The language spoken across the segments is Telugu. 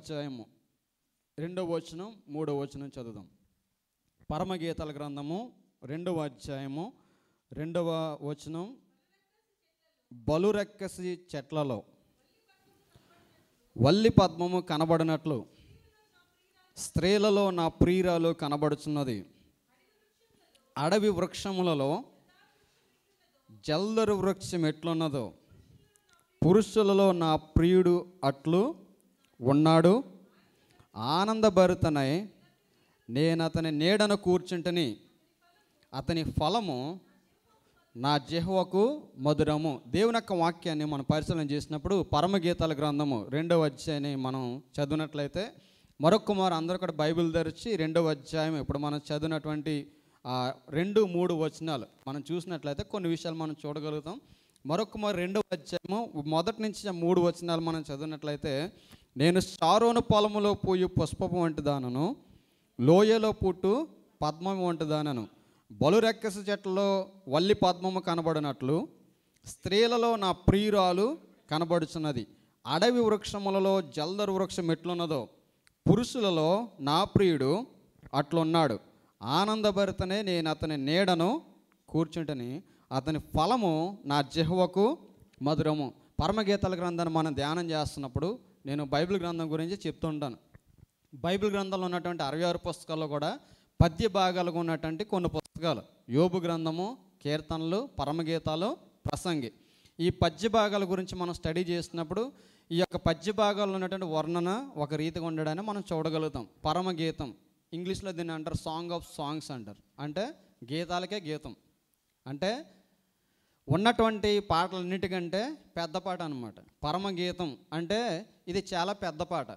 అధ్యాయము 2వ వచనం 3వ వచనం చదువుదాం. పరమగీతాల గ్రంథము 2వ అధ్యాయము 2వ వచనం. బలురెక్కసి చెట్లలో వల్లి పద్మము కనబడినట్లు స్త్రీలలో నా ప్రియురాలు కనబడుచున్నది. అడవి వృక్షములలో జల్దరు వృక్షం ఎట్లున్నదో పురుషులలో నా ప్రియుడు అట్లు ఉన్నాడు. ఆనందభరితనై నేను అతని నీడను కూర్చుంటని, అతని ఫలము నా జిహ్వకు మధురము. దేవుని యొక్క వాక్యాన్ని మనం పరిశీలన చేసినప్పుడు పరమగీతాల గ్రంథము 2వ అధ్యాయాన్ని మనం చదివినట్లయితే, మరొక అందరూ కూడా బైబిల్ తెరిచి 2వ అధ్యాయం ఇప్పుడు మనం చదివినటువంటి 2-3 వచనాలు మనం చూసినట్లయితే కొన్ని విషయాలు మనం చూడగలుగుతాం. మరొక 2వ అధ్యాయము 1 నుంచి 3 వచనాలు మనం చదివినట్లయితే, నేను షారోను పొలములో పోయి పుష్పము వంటి దానను, లోయలో పుట్టు పద్మము వంటి దానను. బలురెక్కసి చెట్లలో వల్లి పద్మము కనబడినట్లు స్త్రీలలో నా ప్రియురాలు కనబడుచున్నది. అడవి వృక్షములలో జల్దరు వృక్షం ఎట్లున్నదో పురుషులలో నా ప్రియుడు అట్లున్నాడు. ఆనందభరితనే నేను అతని నీడను కూర్చుంటని, అతని ఫలము నా జిహ్వకు మధురము. పరమగీతాల గ్రంథాన్ని మనం ధ్యానం చేస్తున్నప్పుడు నేను బైబిల్ గ్రంథం గురించి చెప్తుంటాను. బైబిల్ గ్రంథంలో ఉన్నటువంటి 66 పుస్తకాల్లో కూడా పద్య భాగాలుగా ఉన్నటువంటి కొన్ని పుస్తకాలు, యోబు గ్రంథము, కీర్తనలు, పరమగీతాలు, ప్రసంగి. ఈ పద్య భాగాల గురించి మనం స్టడీ చేసినప్పుడు ఈ యొక్క పద్య భాగాల్లో ఉన్నటువంటి వర్ణన ఒక రీతిగా ఉండడాన్ని మనం చూడగలుగుతాం. పరమగీతం, ఇంగ్లీష్లో దీన్ని అంటారు సాంగ్ ఆఫ్ సాంగ్స్ అంటారు. అంటే గీతాలకే గీతం, అంటే ఉన్నటువంటి పాటలన్నిటికంటే పెద్ద పాట అనమాట. పరమగీతం అంటే ఇది చాలా పెద్ద పాట.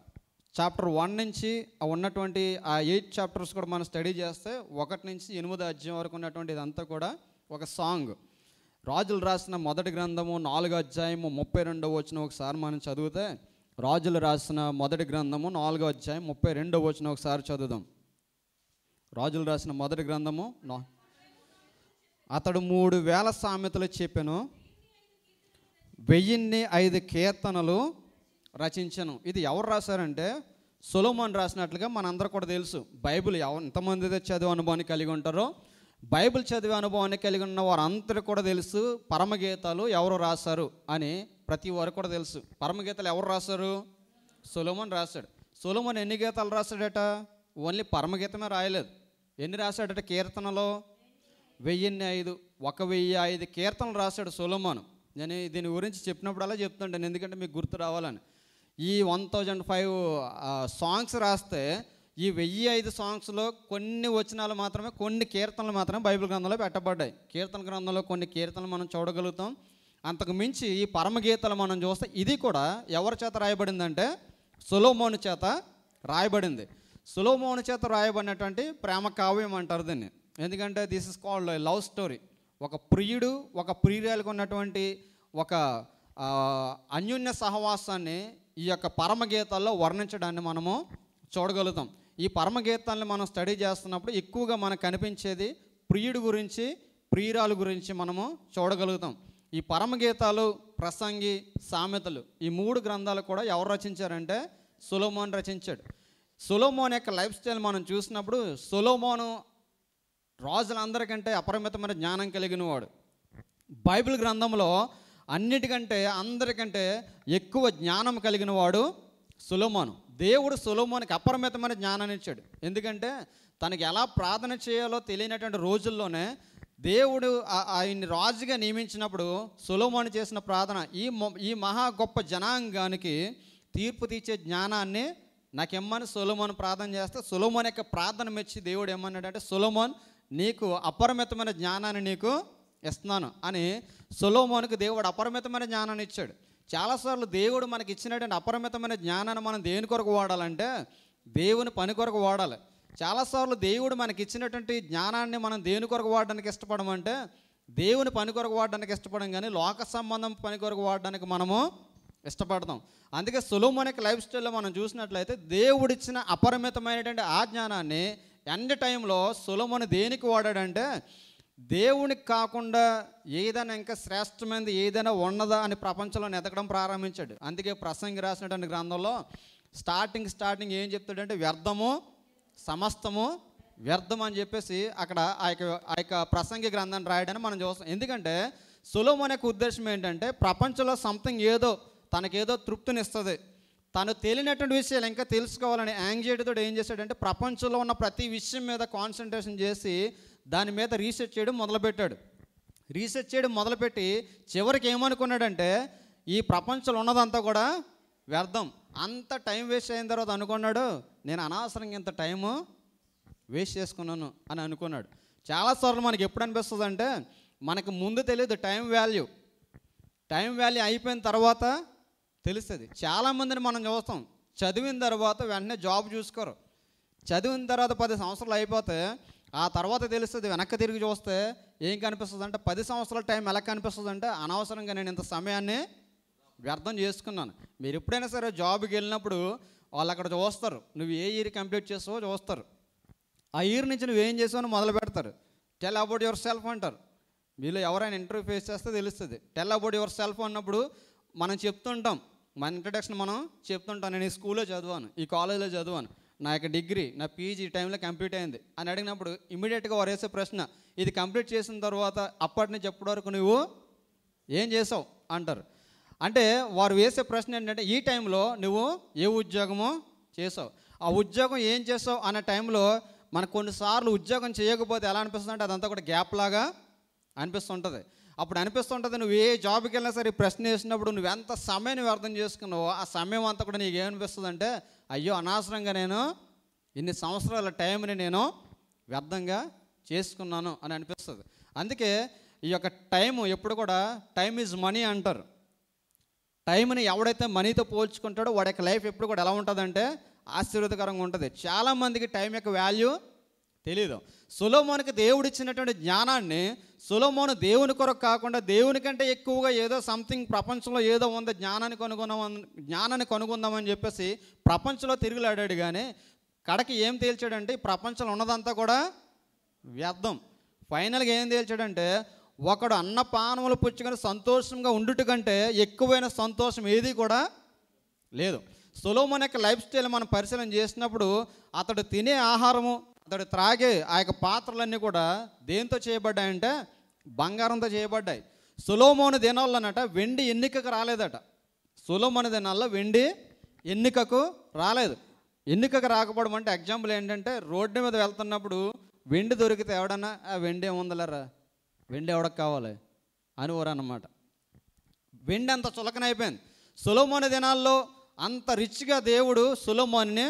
చాప్టర్ 1 నుంచి ఉన్నటువంటి ఆ 8 చాప్టర్స్ కూడా మనం స్టడీ చేస్తే 1 నుంచి 8 అధ్యాయం వరకు ఉన్నటువంటి ఇదంతా కూడా ఒక సాంగ్. రాజులు రాసిన మొదటి గ్రంథము 4వ అధ్యాయము 32వ వచనం ఒకసారి మనం చదివితే, రాజులు రాసిన మొదటి గ్రంథము 4వ అధ్యాయం 32వ వచనం ఒకసారి చదువుదాం. రాజులు రాసిన మొదటి గ్రంథము, అతడు 3000 సామెతలు చెప్పెను, 1005 కీర్తనలు రచించను. ఇది ఎవరు రాశారంటే సొలొమోను రాసినట్లుగా మనందరూ కూడా తెలుసు. బైబిల్ ఎంతమంది చదివే అనుభవాన్ని కలిగి ఉంటారో, బైబిల్ చదివే అనుభవాన్ని కలిగి ఉన్న వారందరూ కూడా తెలుసు పరమగీతాలు ఎవరు రాశారు అని. ప్రతి వారు కూడా తెలుసు పరమగీతాలు ఎవరు రాశారు. సొలొమోను రాశాడు. సొలొమోను ఎన్ని గీతాలు రాశాడట? ఓన్లీ పరమగీతమే రాయలేదు. ఎన్ని రాశాడట? కీర్తనలో 1005, 1005 కీర్తనలు రాశాడు సొలొమోను. నేను దీని గురించి చెప్పినప్పుడు అలా చెప్తుంటాను, ఎందుకంటే మీకు గుర్తు రావాలని. ఈ 1005 సాంగ్స్ రాస్తే ఈ 1005 సాంగ్స్లో కొన్ని వచనాలు మాత్రమే, కొన్ని కీర్తనలు మాత్రమే బైబిల్ గ్రంథంలో పెట్టబడ్డాయి. కీర్తన గ్రంథంలో కొన్ని కీర్తనలు మనం చూడగలుగుతాం. అంతకు మించి ఈ పరమగీతాలు మనం చూస్తే ఇది కూడా ఎవరి చేత రాయబడిందంటే సొలొమోను చేత రాయబడింది. సొలొమోను చేత రాయబడినటువంటి ప్రేమ కావ్యం అంటారు దీన్ని. ఎందుకంటే this is called love story. ఒక ప్రియుడు ఒక ప్రియురాలకు ఉన్నటువంటి ఒక అన్యోన్య సహవాసాన్ని ఈ యొక్క పరమగీతాల్లో వర్ణించడాన్ని మనము చూడగలుగుతాం. ఈ పరమగీతాలను మనం స్టడీ చేస్తున్నప్పుడు ఎక్కువగా మనకు కనిపించేది ప్రియుడు గురించి, ప్రియురాలు గురించి మనము చూడగలుగుతాం. ఈ పరమగీతాలు, ప్రసంగి, సామెతలు, ఈ 3 గ్రంథాలు కూడా ఎవరు రచించారంటే సొలొమోను రచించాడు. సొలొమోను యొక్క లైఫ్ స్టైల్ మనం చూసినప్పుడు సొలొమోను రాజులందరికంటే అపరిమితమైన జ్ఞానం కలిగిన వాడు. బైబిల్ గ్రంథంలో అన్నిటికంటే అందరికంటే ఎక్కువ జ్ఞానం కలిగిన వాడు సొలొమోను. దేవుడు సొలొమోనుకి అపరిమితమైన జ్ఞానాన్ని ఇచ్చాడు. ఎందుకంటే తనకి ఎలా ప్రార్థన చేయాలో తెలియనటువంటి రోజుల్లోనే దేవుడు ఆయన్ని రాజుగా నియమించినప్పుడు సొలొమోను చేసిన ప్రార్థన, ఈ మహా గొప్ప జనాంగానికి తీర్పు తీర్చే జ్ఞానాన్ని నాకెమ్మని సొలొమోను ప్రార్థన చేస్తే, సొలొమోను యొక్క ప్రార్థన మెచ్చి దేవుడు ఏమన్నాడంటే, సొలొమోన్ నీకు అపరిమితమైన జ్ఞానాన్ని నీకు ఇస్తున్నాను అని సొలొమోనుకు దేవుడు అపరిమితమైన జ్ఞానాన్ని ఇచ్చాడు. చాలాసార్లు దేవుడు మనకి ఇచ్చినటువంటి అపరిమితమైన జ్ఞానాన్ని మనం దేని కొరకు వాడాలంటే దేవుని పని కొరకు వాడాలి. చాలాసార్లు దేవుడు మనకి ఇచ్చినటువంటి జ్ఞానాన్ని మనం దేని కొరకు వాడడానికి ఇష్టపడమంటే దేవుని పని కొరకు వాడడానికి ఇష్టపడం, కానీ లోక సంబంధం పని కొరకు వాడడానికి మనము ఇష్టపడతాం. అందుకే సొలొమోను యొక్క లైఫ్ స్టైల్లో మనం చూసినట్లయితే దేవుడిచ్చిన అపరిమితమైనటువంటి ఆ జ్ఞానాన్ని ఎండ్ టైంలో సొలొమోను దేనికి వాడాడంటే దేవునికి కాకుండా ఏదైనా ఇంకా శ్రేష్టమైనది ఏదైనా ఉన్నదా అని ప్రపంచంలో ఎదగడం ప్రారంభించాడు. అందుకే ప్రసంగి రాసినటువంటి గ్రంథంలో స్టార్టింగ్ ఏం చెప్తాడంటే వ్యర్థము సమస్తము వ్యర్థం అని చెప్పేసి అక్కడ ఆ యొక్క ప్రసంగి గ్రంథాన్ని రాయడాన్ని మనం చూస్తాం. ఎందుకంటే సొలొమోను యొక్క ఉద్దేశం ఏంటంటే ప్రపంచంలో సంథింగ్ ఏదో తనకేదో తృప్తినిస్తుంది, తను తెలియనటువంటి విషయాలు ఇంకా తెలుసుకోవాలని యాంగ్జైటీతో ఏం చేశాడంటే ప్రపంచంలో ఉన్న ప్రతి విషయం మీద కాన్సన్ట్రేషన్ చేసి దాని మీద రీసెర్చ్ చేయడం మొదలుపెట్టి చివరికి ఏమనుకున్నాడంటే ఈ ప్రపంచంలో ఉన్నదంతా కూడా వ్యర్థం. అంత టైం వేస్ట్ అయిన తర్వాత అనుకున్నాడు, నేను అనవసరంగా ఇంత టైము వేస్ట్ చేసుకున్నాను అని అనుకున్నాడు. చాలాసార్లు మనకి ఎప్పుడు అనిపిస్తుంది అంటే మనకు ముందు తెలియదు టైం వాల్యూ అయిపోయిన తర్వాత తెలుస్తుంది. చాలామందిని మనం చూస్తాం, చదివిన తర్వాత వెంటనే జాబ్ చూసుకోరు. చదివిన తర్వాత 10 సంవత్సరాలు అయిపోతే ఆ తర్వాత తెలుస్తుంది. వెనక్కి తిరిగి చూస్తే ఏం కనిపిస్తుంది అంటే 10 సంవత్సరాల టైం ఎలా కనిపిస్తుంది అంటే అనవసరంగా నేను ఇంత సమయాన్ని వ్యర్థం చేసుకున్నాను. మీరు ఎప్పుడైనా సరే జాబ్కి వెళ్ళినప్పుడు వాళ్ళు అక్కడ చూస్తారు, నువ్వు ఏ ఇయర్ కంప్లీట్ చేసావో చూస్తారు. ఆ ఇయర్ నుంచి నువ్వేం చేసావో మొదలు పెడతారు. టెల్ అబౌట్ యువర్ సెల్ఫ్ అంటారు. మీలో ఎవరైనా ఇంటర్వ్యూ ఫేస్ చేస్తే తెలుస్తుంది. టెల్ అబౌట్ యువర్ సెల్ఫ్ అన్నప్పుడు మనం చెప్తుంటాం, మన ఇంట్రడక్షన్ మనం చెప్తుంటాం, నేను ఈ స్కూల్లో చదివాను, ఈ కాలేజీలో చదివాను, నా యొక్క డిగ్రీ నా పీజీ టైంలో కంప్లీట్ అయింది అని అడిగినప్పుడు ఇమీడియట్గా వారు వేసే ప్రశ్న, ఇది కంప్లీట్ చేసిన తర్వాత అప్పటి నుంచి ఎప్పటి వరకు నువ్వు ఏం చేసావు అంటారు. అంటే వారు వేసే ప్రశ్న ఏంటంటే ఈ టైంలో నువ్వు ఏ ఉద్యోగమో చేసావు, ఆ ఉద్యోగం ఏం చేసావు అనే టైంలో మనకు కొన్నిసార్లు ఉద్యోగం చేయకపోతే ఎలా అనిపిస్తుంది అంటే అదంతా కూడా గ్యాప్ లాగా అనిపిస్తుంటుంది. అప్పుడు అనిపిస్తుంటుంది నువ్వు ఏ జాబ్కి వెళ్ళినా సరే ప్రశ్న వేసినప్పుడు నువ్వు ఎంత సమయాన్ని వ్యర్థం చేసుకున్నావో ఆ సమయం అంతా కూడా నీకు ఏమనిపిస్తుంది అంటే అయ్యో అనవసరంగా నేను ఇన్ని సంవత్సరాల టైంని నేను వ్యర్థంగా చేసుకున్నాను అని అనిపిస్తుంది. అందుకే ఈ యొక్క టైము ఎప్పుడు కూడా టైమ్ ఈజ్ మనీ అంటారు. టైంని ఎవడైతే మనీతో పోల్చుకుంటాడో వాడి యొక్క లైఫ్ ఎప్పుడు కూడా ఎలా ఉంటుందంటే ఆశీర్వాదకరంగా ఉంటుంది. చాలామందికి టైం యొక్క వాల్యూ తెలీదు. సొలొమోనుకి దేవుడు ఇచ్చినటువంటి జ్ఞానాన్ని సొలొమోను దేవుని కొరకు కాకుండా దేవుని కంటే ఎక్కువగా ఏదో సంథింగ్ ప్రపంచంలో ఏదో ఉంది జ్ఞానాన్ని కనుగొందామని చెప్పేసి ప్రపంచంలో తిరుగులాడాడు. కానీ కడకి ఏం తేల్చాడంటే ప్రపంచంలో ఉన్నదంతా కూడా వ్యర్థం. ఫైనల్గా ఏం తేల్చాడంటే ఒకడు అన్నపానములు పుచ్చుకొని సంతోషంగా ఉండుట కంటే ఎక్కువైన సంతోషం ఏది కూడా లేదు. సొలొమోను యొక్క లైఫ్ స్టైల్ మనం పరిశీలన చేసినప్పుడు అతడు తినే ఆహారము, అతడు త్రాగే ఆ యొక్క పాత్రలన్నీ కూడా దేంతో చేయబడ్డాయంటే బంగారంతో చేయబడ్డాయి. సొలొమోను దినాల్లోనట వెండి ఎన్నికకు రాలేదట. సొలొమోను దినాల్లో వెండి ఎన్నికకు రాలేదు. ఎన్నికకు రాకపోవడం అంటే ఎగ్జాంపుల్ ఏంటంటే రోడ్డు మీద వెళ్తున్నప్పుడు వెండి దొరికితే ఎవడన్నా ఆ వెండి ఏముందలరా, వెండి ఎవడకు కావాలి అని ఊరన్నమాట. వెండి అంత చులకనైపోయింది. సొలొమోను దినాల్లో అంత రిచ్గా దేవుడు సొలొమోనుని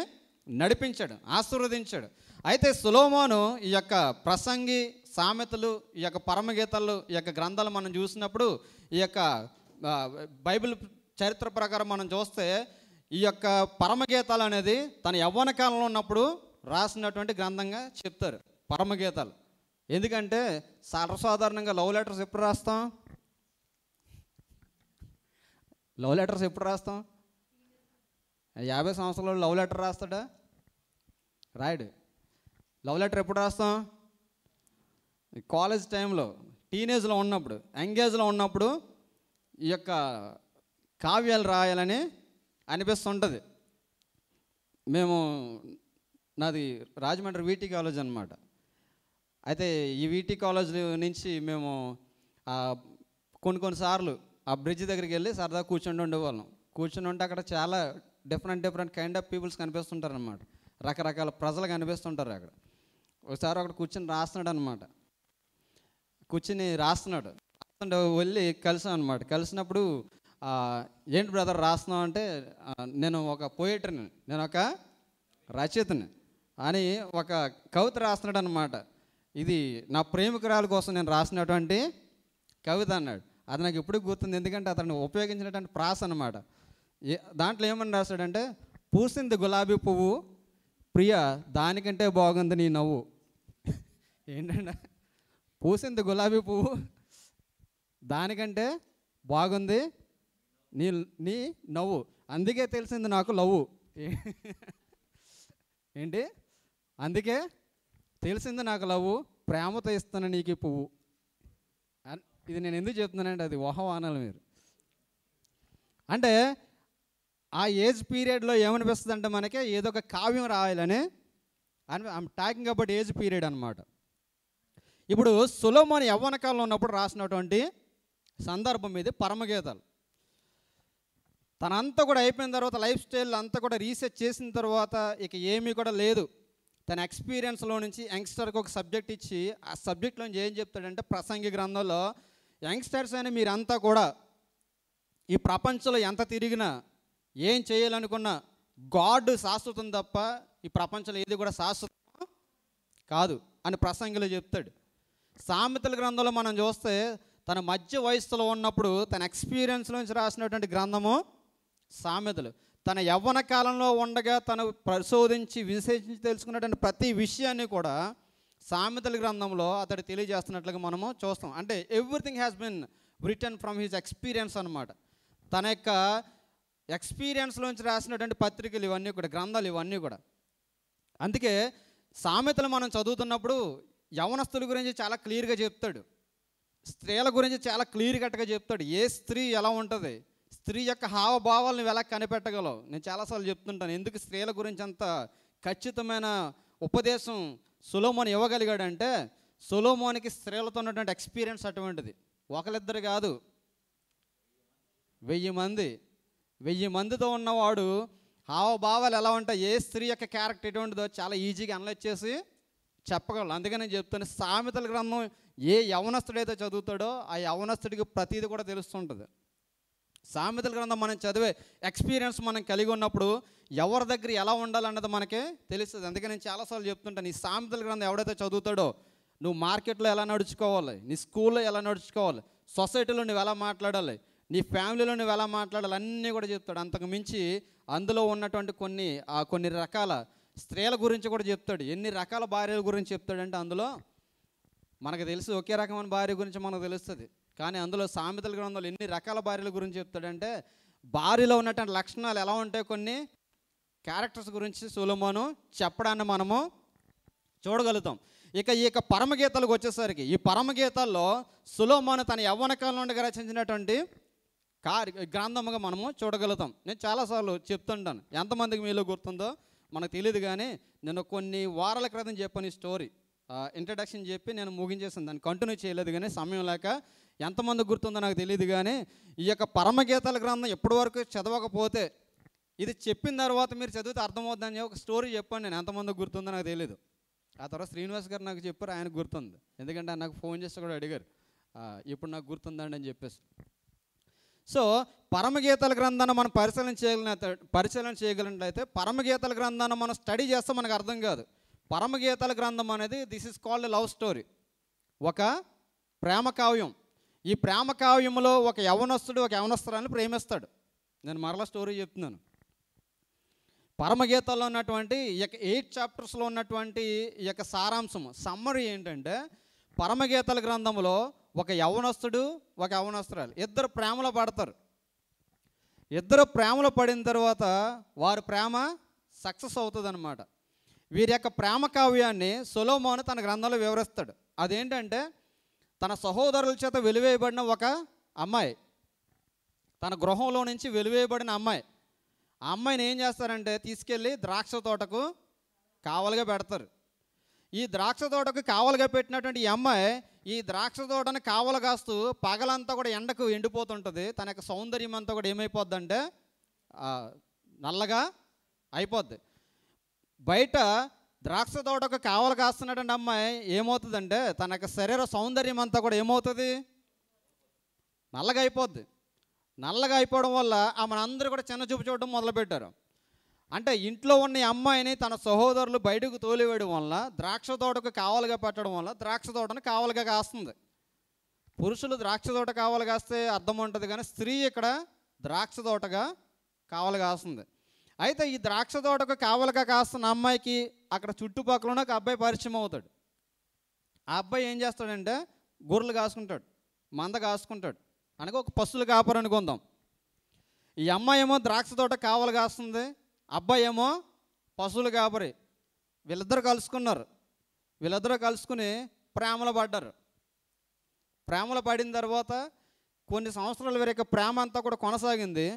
నడిపించాడు, ఆశీర్వదించాడు. అయితే సొలొమోను ఈ యొక్క ప్రసంగి, సామెతలు, ఈ యొక్క పరమగీతాలు, ఈ యొక్క గ్రంథాలు మనం చూసినప్పుడు ఈ యొక్క బైబిల్ చరిత్ర ప్రకారం మనం చూస్తే ఈ యొక్క పరమగీతాలు అనేది తన యవ్వన కాలంలో ఉన్నప్పుడు రాసినటువంటి గ్రంథంగా చెప్తారు పరమగీతాలు. ఎందుకంటే సర్వసాధారణంగా లవ్ లెటర్స్ ఎప్పుడు రాస్తాం? లవ్ లెటర్స్ ఎప్పుడు రాస్తాం? 50 సంవత్సరాలు లవ్ లెటర్ రాస్తాడా? రాయడు. లవ్ లెటర్ ఎప్పుడు రాస్తాం? కాలేజ్ టైంలో, టీనేజ్లో ఉన్నప్పుడు, యంగేజ్లో ఉన్నప్పుడు ఈ యొక్క కావ్యాలు రాయాలని అనిపిస్తుంటుంది. నాది రాజమండ్రి వీటీ కాలేజ్ అనమాట. అయితే ఈ వీటీ కాలేజ్ నుంచి మేము కొన్నిసార్లు ఆ బ్రిడ్జ్ దగ్గరికి వెళ్ళి సరదా కూర్చుని ఉండేవాళ్ళం. కూర్చుని ఉంటే అక్కడ చాలా డిఫరెంట్ కైండ్ ఆఫ్ పీపుల్స్ కనిపిస్తుంటారు అనమాట. రకరకాల ప్రజలు కనిపిస్తుంటారు అక్కడ. ఒకసారి అక్కడ కూర్చొని రాస్తున్నాడు అనమాట. రాస్తున్నాడు వెళ్ళి కలిసాం అనమాట. కలిసినప్పుడు ఏంటి బ్రదర్ రాస్తున్నావు అంటే నేను ఒక పోయిటర్ని, నేను ఒక రచయితని అని ఒక కవిత రాస్తున్నాడు అనమాట. ఇది నా ప్రేమికురాల కోసం నేను రాసినటువంటి కవిత అన్నాడు. అది నాకు ఎప్పుడు గుర్తుంది, ఎందుకంటే అతను ఉపయోగించినటువంటి ప్రాస అనమాట. దాంట్లో ఏమని రాశాడంటే పూసింది గులాబీ పువ్వు ప్రియ దానికంటే బాగుంది నీ నవ్వు. ఏంటంటే పూసింది గులాబీ పువ్వు దానికంటే బాగుంది నీ నవ్వు, అందుకే తెలిసింది నాకు లవ్వు. ఏంటి? అందుకే తెలిసింది నాకు లవ్వు, ప్రేమతో ఇస్తాను నీకు పువ్వు. ఇది నేను ఎందుకు చెప్తున్నానంటే అది ఊహవానాలి మీరు. అంటే ఆ ఏజ్ పీరియడ్లో ఏమనిపిస్తుంది అంటే మనకి ఏదో ఒక కావ్యం రాయాలని I'm talking about age period అనమాట. ఇప్పుడు సొలొమోను యవ్వన కాలంలో ఉన్నప్పుడు రాసినటువంటి సందర్భం ఇది పరమగీతాలు. తనంతా కూడా అయిపోయిన తర్వాత లైఫ్ స్టైల్ అంతా కూడా రీసెర్చ్ చేసిన తర్వాత ఇక ఏమీ కూడా లేదు. తన ఎక్స్పీరియన్స్లో నుంచి యంగ్స్టర్కి ఒక సబ్జెక్ట్ ఇచ్చి ఆ సబ్జెక్ట్లో నుంచి ఏం చెప్తాడంటే ప్రసంగి గ్రంథంలో యంగ్స్టర్స్ అని మీరంతా కూడా ఈ ప్రపంచంలో ఎంత తిరిగినా ఏం చేయాలనుకున్నా గాడ్ శాశ్వతం తప్ప ఈ ప్రపంచంలో ఏది కూడా శాశ్వతం కాదు అని ప్రసంగిలో చెప్తాడు. సామెతల గ్రంథంలో మనం చూస్తే తన మధ్య వయస్సులో ఉన్నప్పుడు తన ఎక్స్పీరియన్స్ నుంచి రాసినటువంటి గ్రంథము సామెతలు. తన యవ్వన కాలంలో ఉండగా తను పరిశోధించి విశ్లేషించి తెలుసుకున్నటువంటి ప్రతి విషయాన్ని కూడా సామెతల గ్రంథంలో అతడు తెలియజేస్తున్నట్లుగా మనము చూస్తాం. అంటే everything has been written from his experience అనమాట. తన యొక్క ఎక్స్పీరియన్స్లోంచి రాసినటువంటి పత్రికలు ఇవన్నీ కూడా, గ్రంథాలు ఇవన్నీ కూడా. అందుకే సామెతలు మనం చదువుతున్నప్పుడు యవనస్తుల గురించి చాలా క్లియర్గా చెప్తాడు, స్త్రీల గురించి చాలా క్లియర్ కట్గా చెప్తాడు. ఏ స్త్రీ ఎలా ఉంటుంది, స్త్రీ యొక్క హావభావాలను ఎలా కనిపెట్టగలవు. నేను చాలాసార్లు చెప్తుంటాను ఎందుకు స్త్రీల గురించి అంత ఖచ్చితమైన ఉపదేశం సొలొమోను ఇవ్వగలిగాడంటే సొలొమోనుకి స్త్రీలతో ఉన్నటువంటి ఎక్స్పీరియన్స్ అటువంటిది. ఒకరిద్దరు కాదు, 1000 మందితో ఉన్నవాడు హావభావాలు ఎలా ఉంటాయి, ఏ స్త్రీ యొక్క క్యారెక్టర్ ఎటువంటిదో చాలా ఈజీగా అనలైజ్ చేసి చెప్పగలరు. అందుకని నేను చెప్తాను, సామెతల గ్రంథం ఏ యవనస్తుడైతే చదువుతాడో ఆ యవనస్తుడికి ప్రతిదీ కూడా తెలుస్తుంటుంది. సామెతల గ్రంథం మనం చదివే ఎక్స్పీరియన్స్ మనం కలిగి ఉన్నప్పుడు ఎవరి దగ్గర ఎలా ఉండాలన్నది మనకే తెలుస్తుంది. అందుకని నేను చాలాసార్లు చెప్తుంటాను, ఈ సామెతల గ్రంథం ఎవడైతే చదువుతాడో నువ్వు మార్కెట్లో ఎలా నడుచుకోవాలి, నీ స్కూల్లో ఎలా నడుచుకోవాలి, సొసైటీలో నువ్వు ఎలా మాట్లాడాలి, నీ ఫ్యామిలీలో నువ్వు ఎలా మాట్లాడాలి అన్నీ కూడా చెప్తాడు. అంతకు మించి అందులో ఉన్నటువంటి కొన్ని రకాల స్త్రీల గురించి కూడా చెప్తాడు. ఎన్ని రకాల భార్యల గురించి చెప్తాడంటే అందులో మనకు తెలిసి ఒకే రకమైన భార్య గురించి మనకు తెలుస్తుంది. కానీ అందులో సామెతల గ్రంథంలో ఎన్ని రకాల భార్యల గురించి చెప్తాడంటే భార్యలో ఉన్నటువంటి లక్షణాలు ఎలా ఉంటాయి, కొన్ని క్యారెక్టర్స్ గురించి సొలొమోను చెప్పడాన్ని మనము చూడగలుగుతాం. ఈ పరమగీతాలకు వచ్చేసరికి ఈ పరమగీతాల్లో సొలొమోను తన యవ్వన కాలంలో ఉండగా రచించినటువంటి గ్రంథముగా మనము చూడగలుగుతాం. నేను చాలాసార్లు చెప్తుంటాను, ఎంతమందికి మీలో గుర్తుందో మనకు తెలియదు. కానీ నేను కొన్ని వారాల క్రితం చెప్పాను ఈ స్టోరీ, ఇంట్రడక్షన్ చెప్పి నేను ముగించేసాను, దాన్ని కంటిన్యూ చేయలేదు. కానీ సమయం లేక ఎంతమంది గుర్తుందో నాకు తెలియదు. కానీ ఈ యొక్క పరమగీతాల గ్రంథం ఎప్పటి వరకు చదవకపోతే ఇది చెప్పిన తర్వాత మీరు చదివితే అర్థమవుతుందని ఒక స్టోరీ చెప్పాను నేను. ఎంతమంది గుర్తుందో నాకు తెలియదు. ఆ తర్వాత శ్రీనివాస్ గారు నాకు చెప్పారు, ఆయనకు గుర్తుంది. ఎందుకంటే నాకు ఫోన్ చేసి కూడా అడిగారు ఇప్పుడు నాకు గుర్తుందండి అని చెప్పేసి. సో పరమగీతాల గ్రంథాన్ని మనం పరిశీలన చేయగలిగినట్లయితే పరమగీతాల గ్రంథాన్ని మనం స్టడీ చేస్తే మనకు అర్థం కాదు. పరమగీతాల గ్రంథం అనేది this is called love story, ఒక ప్రేమ కావ్యం. ఈ ప్రేమ కావ్యంలో ఒక యవనస్తుడు ఒక యవనస్తురాన్ని ప్రేమిస్తాడు. నేను మరలా స్టోరీ చెప్తున్నాను. పరమగీతాల్లో ఉన్నటువంటి 8 చాప్టర్స్లో ఉన్నటువంటి ఈ యొక్క సారాంశం సమ్మరీ ఏంటంటే పరమగీతాల గ్రంథంలో ఒక యవనస్తుడు ఒక యవనస్తురాలు ఇద్దరు ప్రేమలో పడతారు. ఇద్దరు ప్రేమలో పడిన తర్వాత వారి ప్రేమ సక్సెస్ అవుతుంది అనమాట. వీరి యొక్క ప్రేమ కావ్యాన్ని సొలొమోను తన గ్రంథంలో వివరిస్తాడు. అదేంటంటే తన సహోదరుల చేత వెలివేయబడిన ఒక అమ్మాయి, తన గృహంలో నుంచి వెలివేయబడిన అమ్మాయి, ఆ అమ్మాయిని ఏం చేస్తారంటే తీసుకెళ్ళి ద్రాక్ష తోటకు కావలిగా పెడతారు. ఈ ద్రాక్ష తోటకు కావలిగా పెట్టినటువంటి ఈ అమ్మాయి ఈ ద్రాక్ష తోటను కావలి కాస్తూ పగలంతా కూడా ఎండకు ఎండిపోతుంటుంది. తన యొక్క సౌందర్యం అంతా కూడా ఏమైపోద్ది అంటే నల్లగా అయిపోద్ది. బయట ద్రాక్ష తోటకు కావలి కాస్తున్నటువంటి అమ్మాయి ఏమవుతుందంటే తన యొక్క శరీర సౌందర్యం అంతా కూడా ఏమవుతుంది, నల్లగా అయిపోద్ది. నల్లగా అయిపోవడం వల్ల ఆమెనందరూ కూడా చిన్న చూపు చూడడం మొదలుపెట్టారు. అంటే ఇంట్లో ఉన్న ఈ అమ్మాయిని తన సహోదరులు బయటకు తోలివేయడం వల్ల ద్రాక్ష తోటకు కావలిగా పెట్టడం వల్ల ద్రాక్ష తోటను కావలిగా కాస్తుంది. పురుషులు ద్రాక్ష తోట కావలి కాస్తే అర్థం ఉంటుంది, కానీ స్త్రీ ఇక్కడ ద్రాక్ష తోటగా కావలి కాస్తుంది. అయితే ఈ ద్రాక్ష తోటకు కావలిగా కాస్తున్న అమ్మాయికి అక్కడ చుట్టుపక్కల ఒక అబ్బాయి పరిచయం అవుతాడు. ఆ అబ్బాయి ఏం చేస్తాడంటే గొర్రెలు కాసుకుంటాడు, మంద కాసుకుంటాడు. అనగా ఒక పశువుల కాపరి అనుకుందాం. ఈ అమ్మాయి ఏమో ద్రాక్ష తోట కావలి కాస్తుంది, అబ్బాయి ఏమో పశువుల కాపరి. వీళ్ళిద్దరు కలుసుకున్నారు. వీళ్ళిద్దరూ కలుసుకుని ప్రేమలో పడ్డారు. ప్రేమలో పడిన తర్వాత కొన్ని సంవత్సరాలు వీరి యొక్క ప్రేమ అంతా కూడా కొనసాగింది.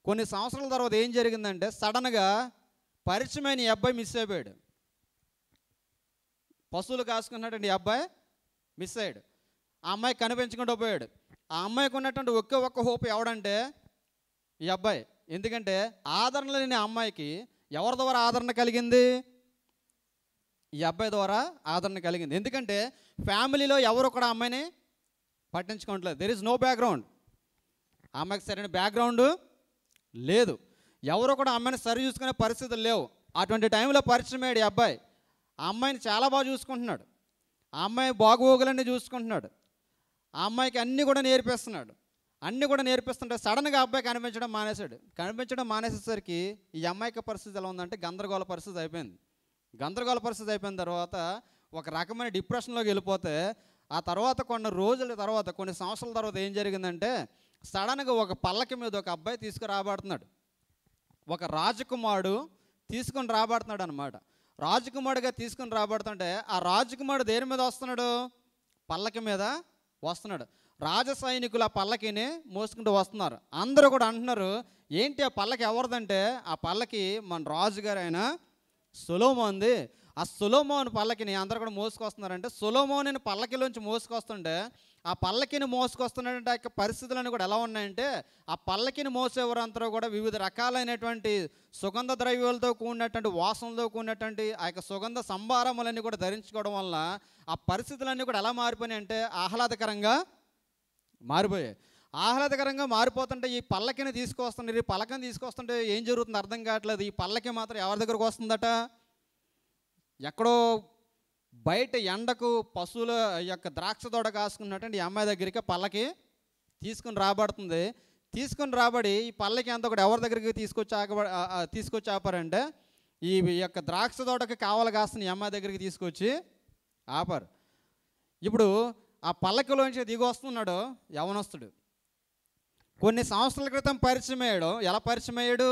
కొన్ని సంవత్సరాల తర్వాత ఏం జరిగిందంటే సడన్గా పరిచయమైన ఈ అబ్బాయి మిస్ అయిపోయాడు. పశువులు కాసుకున్నటువంటి ఈ అబ్బాయి మిస్ అయ్యాడు. ఆ అమ్మాయి కనిపించకుండా పోయాడు. ఆ అమ్మాయికి ఉన్నటువంటి ఒకే ఒక్క హోప్ ఎవడంటే ఈ అబ్బాయి. ఎందుకంటే ఆదరణ లేని అమ్మాయికి ఎవరి ద్వారా ఆదరణ కలిగింది? ఈ అబ్బాయి ద్వారా ఆదరణ కలిగింది. ఎందుకంటే ఫ్యామిలీలో ఎవరు కూడా అమ్మాయిని పట్టించుకోవట్లేదు. There is no background. ఆ అమ్మాయికి సరైన బ్యాక్గ్రౌండ్ లేదు. ఎవరు కూడా అమ్మాయిని సరి చూసుకునే పరిస్థితులు లేవు. అటువంటి టైంలో పరిచయం అయ్యాడు ఈ అబ్బాయి. ఆ అమ్మాయిని చాలా బాగా చూసుకుంటున్నాడు. ఆ అమ్మాయి బాగోగులన్నీ చూసుకుంటున్నాడు. ఆ అమ్మాయికి అన్నీ కూడా నేర్పిస్తున్నాడు. అన్నీ కూడా నేర్పిస్తుంటే సడన్గా అబ్బాయి కనిపించడం మానేశాడు. కనిపించడం మానేసేసరికి ఈ అమ్మాయికి పరిస్థితి ఎలా ఉందంటే గందరగోళ పరిస్థితి అయిపోయింది. గందరగోళ పరిస్థితి అయిపోయిన తర్వాత ఒక రకమైన డిప్రెషన్లోకి వెళ్ళిపోతే ఆ తర్వాత కొన్ని రోజుల తర్వాత కొన్ని సంవత్సరాల తర్వాత ఏం జరిగిందంటే సడన్గా ఒక పల్లకి మీద ఒక అబ్బాయి తీసుకురాబడుతున్నాడు. ఒక రాజకుమారుడు తీసుకుని రాబడుతున్నాడు అనమాట. రాజకుమారుడిగా తీసుకుని రాబడుతుంటే ఆ రాజకుమారుడు దేని మీద వస్తున్నాడు? పల్లకి మీద వస్తున్నాడు. రాజ సైనికులు ఆ పల్లకిని మోసుకుంటూ వస్తున్నారు. అందరూ కూడా అంటున్నారు, ఏంటి ఆ పల్లకి ఎవరిదంటే ఆ పల్లకి మన రాజుగారు అయిన సొలొమోన్ది. ఆ సొలొమోను పల్లకిని అందరూ కూడా మోసుకొస్తున్నారంటే సొలొమోనుని పల్లకిలోంచి మోసుకొస్తుంటే ఆ పల్లకిని మోసుకొస్తున్నటువంటి ఆ యొక్క పరిస్థితులన్నీ కూడా ఎలా ఉన్నాయంటే ఆ పల్లకిని మోసేవారంతా కూడా వివిధ రకాలైనటువంటి సుగంధ ద్రవ్యాలతో కూడినటువంటి వాసనలతో కూడినటువంటి ఆ యొక్క సుగంధ సంభారములన్నీ కూడా ధరించుకోవడం వల్ల ఆ పరిస్థితులన్నీ కూడా ఎలా మారిపోయినాయి అంటే ఆహ్లాదకరంగా మారిపోయాయి. ఆహ్లాదకరంగా మారిపోతుంటే ఈ పల్లకిని తీసుకొస్తున్నారు. ఈ పల్లకిని తీసుకొస్తుంటే ఏం జరుగుతుందో అర్థం కావట్లేదు. ఈ పల్లకి మాత్రం ఎవరి దగ్గరకు వస్తుందట? ఎక్కడో బయట ఎండకు పశువుల యొక్క ద్రాక్ష తోట కాసుకున్నటువంటి ఈ అమ్మాయి దగ్గరికి పల్లకి తీసుకుని రాబడుతుంది. తీసుకుని రాబడి ఈ పల్లకి అంతా కూడా ఎవరి దగ్గరికి తీసుకొచ్చి ఆపారంటే ఈ యొక్క ద్రాక్ష తోటకి కావాలి కాస్తున్న ఈ అమ్మాయి దగ్గరికి తీసుకొచ్చి ఆపారు. ఇప్పుడు ఆ పల్లకిలోంచి దిగి వస్తున్నాడు యవనస్తుడు. కొన్ని సంవత్సరాల క్రితం పరిచయం అయ్యాడు. ఎలా పరిచయం అయ్యాడు?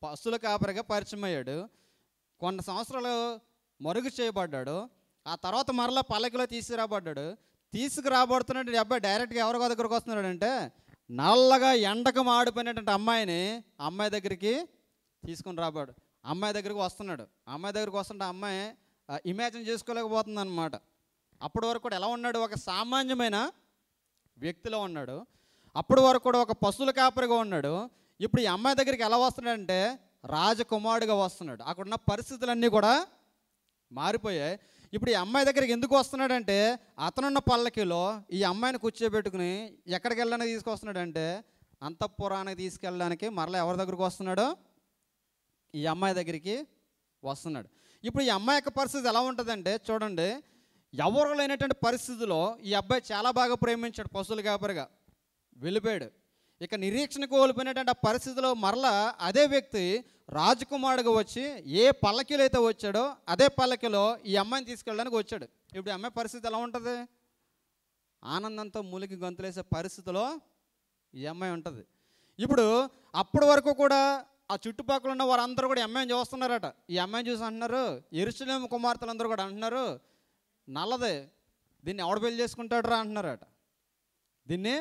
పశువుల కాపరిగా పరిచయం అయ్యాడు. కొన్ని సంవత్సరాలు మరుగు చేయబడ్డాడు. ఆ తర్వాత మరలా పల్లకిలో తీసుకురాబడ్డాడు. తీసుకురాబడుతున్నట్టు అబ్బాయి డైరెక్ట్గా ఎవరి దగ్గరకు వస్తున్నాడు అంటే నల్లగా ఎండకు మాడిపోయినటువంటి అమ్మాయి దగ్గరికి తీసుకుని రాబాడు. అమ్మాయి దగ్గరికి వస్తున్నాడు. అమ్మాయి దగ్గరికి వస్తుంటే అమ్మాయి ఇమాజిన్ చేసుకోలేకపోతుంది అనమాట. అప్పటి వరకు కూడా ఎలా ఉన్నాడు? ఒక సామాన్యమైన వ్యక్తిలో ఉన్నాడు. అప్పటి వరకు కూడా ఒక పశువుల కాపరిగా ఉన్నాడు. ఇప్పుడు ఈ అమ్మాయి దగ్గరికి ఎలా వస్తున్నాడంటే రాజకుమారుడిగా వస్తున్నాడు. అక్కడ ఉన్న పరిస్థితులన్నీ కూడా మారిపోయాయి. ఇప్పుడు ఈ అమ్మాయి దగ్గరికి ఎందుకు వస్తున్నాడంటే అతనున్న పల్లకిలో ఈ అమ్మాయిని కూర్చోబెట్టుకుని ఎక్కడికి వెళ్ళడానికి తీసుకొస్తున్నాడంటే అంతఃపురానికి తీసుకెళ్ళడానికి మరలా ఎవరి దగ్గరికి వస్తున్నాడో ఈ అమ్మాయి దగ్గరికి వస్తున్నాడు. ఇప్పుడు ఈ అమ్మాయి యొక్క పరిస్థితి ఎలా ఉంటుందంటే చూడండి, ఎవరు లేనటువంటి పరిస్థితిలో ఈ అబ్బాయి చాలా బాగా ప్రేమించాడు. పశువుల కాపరిగా వెళ్ళిపోయాడు. ఇక నిరీక్షణ కోల్పోయినటువంటి ఆ పరిస్థితిలో మరలా అదే వ్యక్తి రాజకుమారుడిగా వచ్చి ఏ పల్లకిలో అయితే వచ్చాడో అదే పల్లకిలో ఈ అమ్మాయిని తీసుకెళ్ళడానికి వచ్చాడు. ఇప్పుడు ఈ అమ్మాయి పరిస్థితి ఎలా ఉంటుంది? ఆనందంతో మూలికి గొంతులేసే పరిస్థితిలో ఈ అమ్మాయి ఉంటుంది. ఇప్పుడు అప్పటి వరకు కూడా ఆ చుట్టుపక్కల ఉన్న వారందరూ కూడా అమ్మాయిని చూస్తున్నారట. ఈ అమ్మాయిని చూసి అంటున్నారు, యెరూషలేము కుమార్తెలందరూ కూడా అంటున్నారు, నల్లదే, దీన్ని ఎవడు పెళ్లి చేసుకుంటాడు రా అంటున్నారట. దీన్ని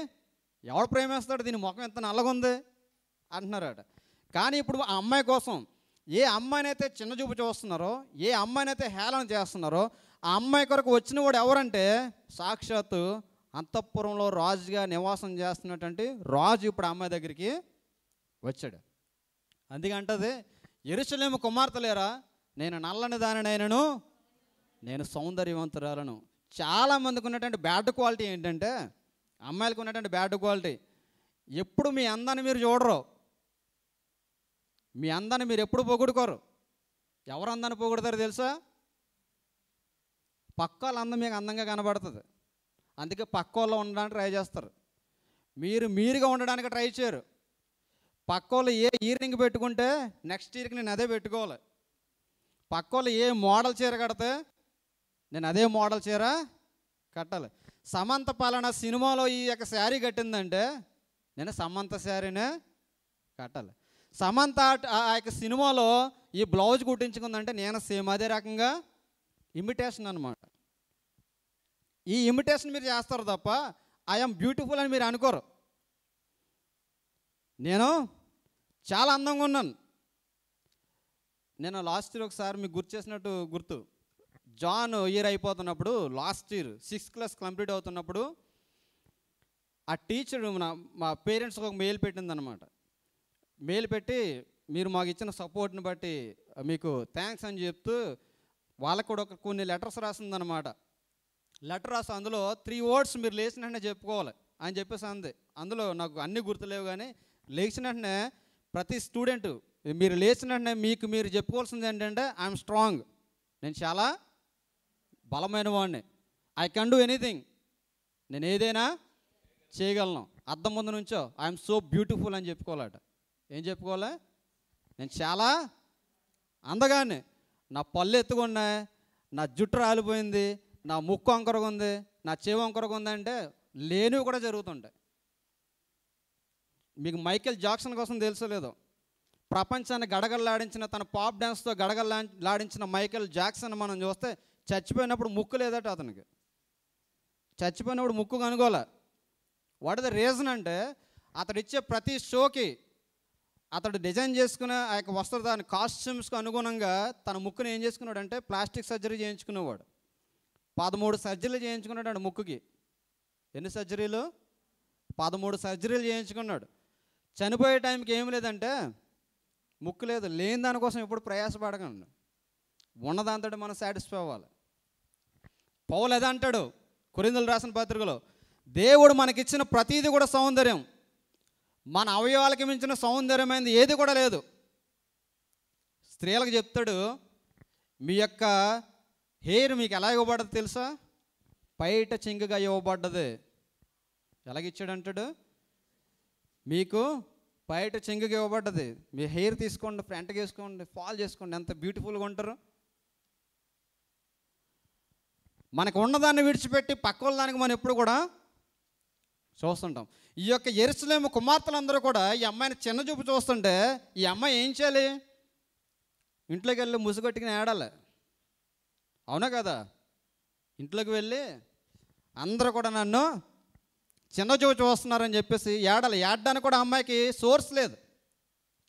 ఎవడు ప్రేమిస్తాడు? దీని ముఖం ఎంత నల్లగుంది అంటున్నారట. కానీ ఇప్పుడు ఆ అమ్మాయి కోసం ఏ అమ్మాయినైతే చిన్న చూపు చూస్తున్నారో, ఏ అమ్మాయినైతే హేళన చేస్తున్నారో ఆ అమ్మాయి కొరకు వచ్చిన వాడు ఎవరంటే సాక్షాత్తు అంతఃపురంలో రాజుగా నివాసం చేస్తున్నటువంటి రాజు ఇప్పుడు ఆ అమ్మాయి దగ్గరికి వచ్చాడు. అందుకంటది, యెరూషలేము కుమార్తెలేరా, నేను నల్లని దానినైనను నేను సౌందర్యవంతురాలను. చాలామందికి ఉన్నటువంటి బ్యాడ్ క్వాలిటీ ఏంటంటే, అమ్మాయిలకు ఉన్నటువంటి బ్యాడ్ క్వాలిటీ, ఎప్పుడు మీ అందాన్ని మీరు చూడరు, మీ అందాన్ని మీరు ఎప్పుడు పొగుడుకోరు. ఎవరు అందాన్ని పొగుడతారు తెలుసా? పక్క వాళ్ళ అందం మీకు అందంగా కనబడుతుంది, అందుకే పక్క వాళ్ళు ఉండడానికి ట్రై చేస్తారు. మీరుగా ఉండడానికి ట్రై చేయరు. పక్క వాళ్ళు ఏ ఇయర్ రింగ్ పెట్టుకుంటే నెక్స్ట్ ఇయర్కి నేను అదే పెట్టుకోవాలి. పక్క వాళ్ళు ఏ మోడల్ చీర కడితే నేను అదే మోడల్ చీర కట్టాలి. సమంత పాలన సినిమాలో ఈ యొక్క శారీ కట్టిందంటే నేను సమంత శారీనే కట్టాలి. సమంత ఆ యొక్క సినిమాలో ఈ బ్లౌజ్ కుట్టించుకుందంటే నేను సేమ్ అదే రకంగా ఇమిటేషన్ అనమాట. ఈ ఇమిటేషన్ మీరు చేస్తారు తప్ప ఐఎమ్ బ్యూటిఫుల్ అని మీరు అనుకోరు. నేను చాలా అందంగా ఉన్నాను. నేను లాస్ట్ ఇయర్ ఒకసారి మీకు గుర్తు చేసినట్టు గుర్తు, జాన్ ఇయర్ అయిపోతున్నప్పుడు, last year 6th class complete అవుతున్నప్పుడు ఆ టీచర్ మా పేరెంట్స్కి ఒక మెయిల్ పెట్టిందనమాట. మెయిల్ పెట్టి మీరు మాకు ఇచ్చిన సపోర్ట్ని బట్టి మీకు థ్యాంక్స్ అని చెప్తూ వాళ్ళకు కూడా కొన్ని లెటర్స్ రాసిందనమాట. లెటర్ రాసి అందులో 3 words మీరు లేచిన వెంటనే చెప్పుకోవాలి అని చెప్పేసి అంది. అందులో నాకు అన్నీ గుర్తులేవు, కానీ లేచిన వెంటనే ప్రతి స్టూడెంట్ మీరు లేచిన వెంటనే మీకు మీరు చెప్పుకోవాల్సింది ఏంటంటే, ఐఎమ్ స్ట్రాంగ్, నేను చాలా బలమైన వాడిని, ఐ కెన్ డూ ఎనీథింగ్, నేను ఏదైనా చేయగలను. అద్దం ముందు నుంచో ఐఎమ్ సో బ్యూటిఫుల్ అని చెప్పుకోవాలట. ఏం చెప్పుకోవాలి? నేను చాలా అందగానే, నా పళ్ళు ఎత్తుకున్నాయి, నా జుట్టు రాలిపోయింది, నా ముక్కు వంకరగా ఉంది, నా చెవి వంకరగా ఉంది అంటే లేనివి కూడా జరుగుతుంటాయి. మీకు మైకేల్ జాక్సన్ కోసం తెలుసో లేదో, ప్రపంచాన్ని గడగడలాడించిన, తన పాప్ డ్యాన్స్తో గడగడలాడించిన మైకేల్ జాక్సన్ మనం చూస్తే చచ్చిపోయినప్పుడు ముక్కు లేదట అతనికి. చచ్చిపోయినప్పుడు ముక్కు కనుగోలే. వాట్ ఇస్ ద రీజన్ అంటే, అతడు ఇచ్చే ప్రతి షోకి అతడు డిజైన్ చేసుకునే ఆ యొక్క వస్త్రధారణ కాస్ట్యూమ్స్కి అనుగుణంగా తన ముక్కుని ఏం చేసుకున్నాడు అంటే ప్లాస్టిక్ సర్జరీ చేయించుకునేవాడు. 13 సర్జరీలు చేయించుకున్నాడు అండి ముక్కుకి. ఎన్ని సర్జరీలు? 13 సర్జరీలు చేయించుకున్నాడు. చనిపోయే టైంకి ఏం లేదంటే ముక్కు లేదు. లేని దానికోసం ఎప్పుడు ప్రయాసపడకండి, ఉన్నదాంతో మనం సాటిస్ఫై అవ్వాలి. పౌలు అదే అంటాడు కొరింథీయులకు రాసిన పత్రికలో, దేవుడు మనకిచ్చిన ప్రతీది కూడా సౌందర్యం, మన అవయవాలకి మించిన సౌందర్యమైనది ఏది కూడా లేదు. స్త్రీలకు చెప్తాడు, మీ యొక్క హెయిర్ మీకు ఎలా ఇవ్వబడ్డది తెలుసా? బయట చింగుగా ఇవ్వబడ్డది. ఎలాగిచ్చాడంటాడు? మీకు బయట చింగుగా ఇవ్వబడ్డది. మీ హెయిర్ తీసుకోండి, ఫ్రంట్కి వేసుకోండి, ఫాల్ చేసుకోండి, ఎంత బ్యూటిఫుల్గా ఉంటారు. మనకు ఉన్నదాన్ని విడిచిపెట్టి పక్క దానికి మనం ఎప్పుడు కూడా చూస్తుంటాం. ఈ యొక్క యెరూషలేము కుమార్తెలందరూ కూడా ఈ అమ్మాయిని చిన్న చూపు చూస్తుంటే ఈ అమ్మాయి ఏం చేయాలి? ఇంట్లోకి వెళ్ళి ముసుగొట్టుకుని ఏడాలి, అవునా కదా? ఇంట్లోకి వెళ్ళి అందరూ కూడా నన్ను చిన్న చూపు చూస్తున్నారని చెప్పేసి ఏడాలి. ఏడడానికి కూడా అమ్మాయికి సోర్స్ లేదు.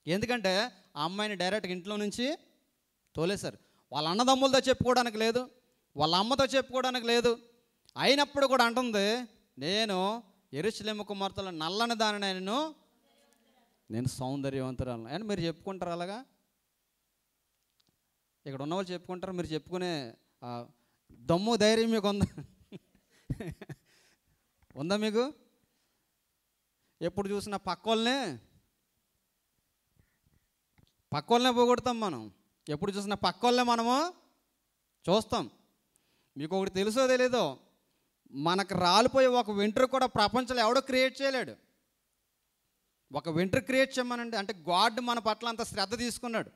ఎందుకంటే ఆ అమ్మాయిని డైరెక్ట్గా ఇంట్లో నుంచి తోలేశారు. వాళ్ళ అన్నదమ్ములతో చెప్పుకోవడానికి లేదు, వాళ్ళ అమ్మతో చెప్పుకోవడానికి లేదు. అయినప్పుడు కూడా అంటుంది, నేను యెరూషలేము కుమార్తెల నల్లని దానిని నేను సౌందర్యవంతురాలను అని. మీరు చెప్పుకుంటారు అలాగా? ఇక్కడ ఉన్నవాళ్ళు చెప్పుకుంటారు. మీరు చెప్పుకునే దమ్ము ధైర్యం మీకు ఉందా? ఉందా మీకు? ఎప్పుడు చూసినా పక్కోళ్ళనే పోగొడతాం మనం. ఎప్పుడు చూసినా పక్కోళ్ళనే మనము చూస్తాం. మీకు ఒకటి తెలుసో తెలీదో, మనకు రాలిపోయి ఒక వెంట్రుక కూడా ప్రపంచంలో ఎవడో క్రియేట్ చేయలేడు. ఒక వెంట్రుక క్రియేట్ చేయమనండి అంటే గాడ్ మన పట్ల అంత శ్రద్ధ తీసుకున్నాడు.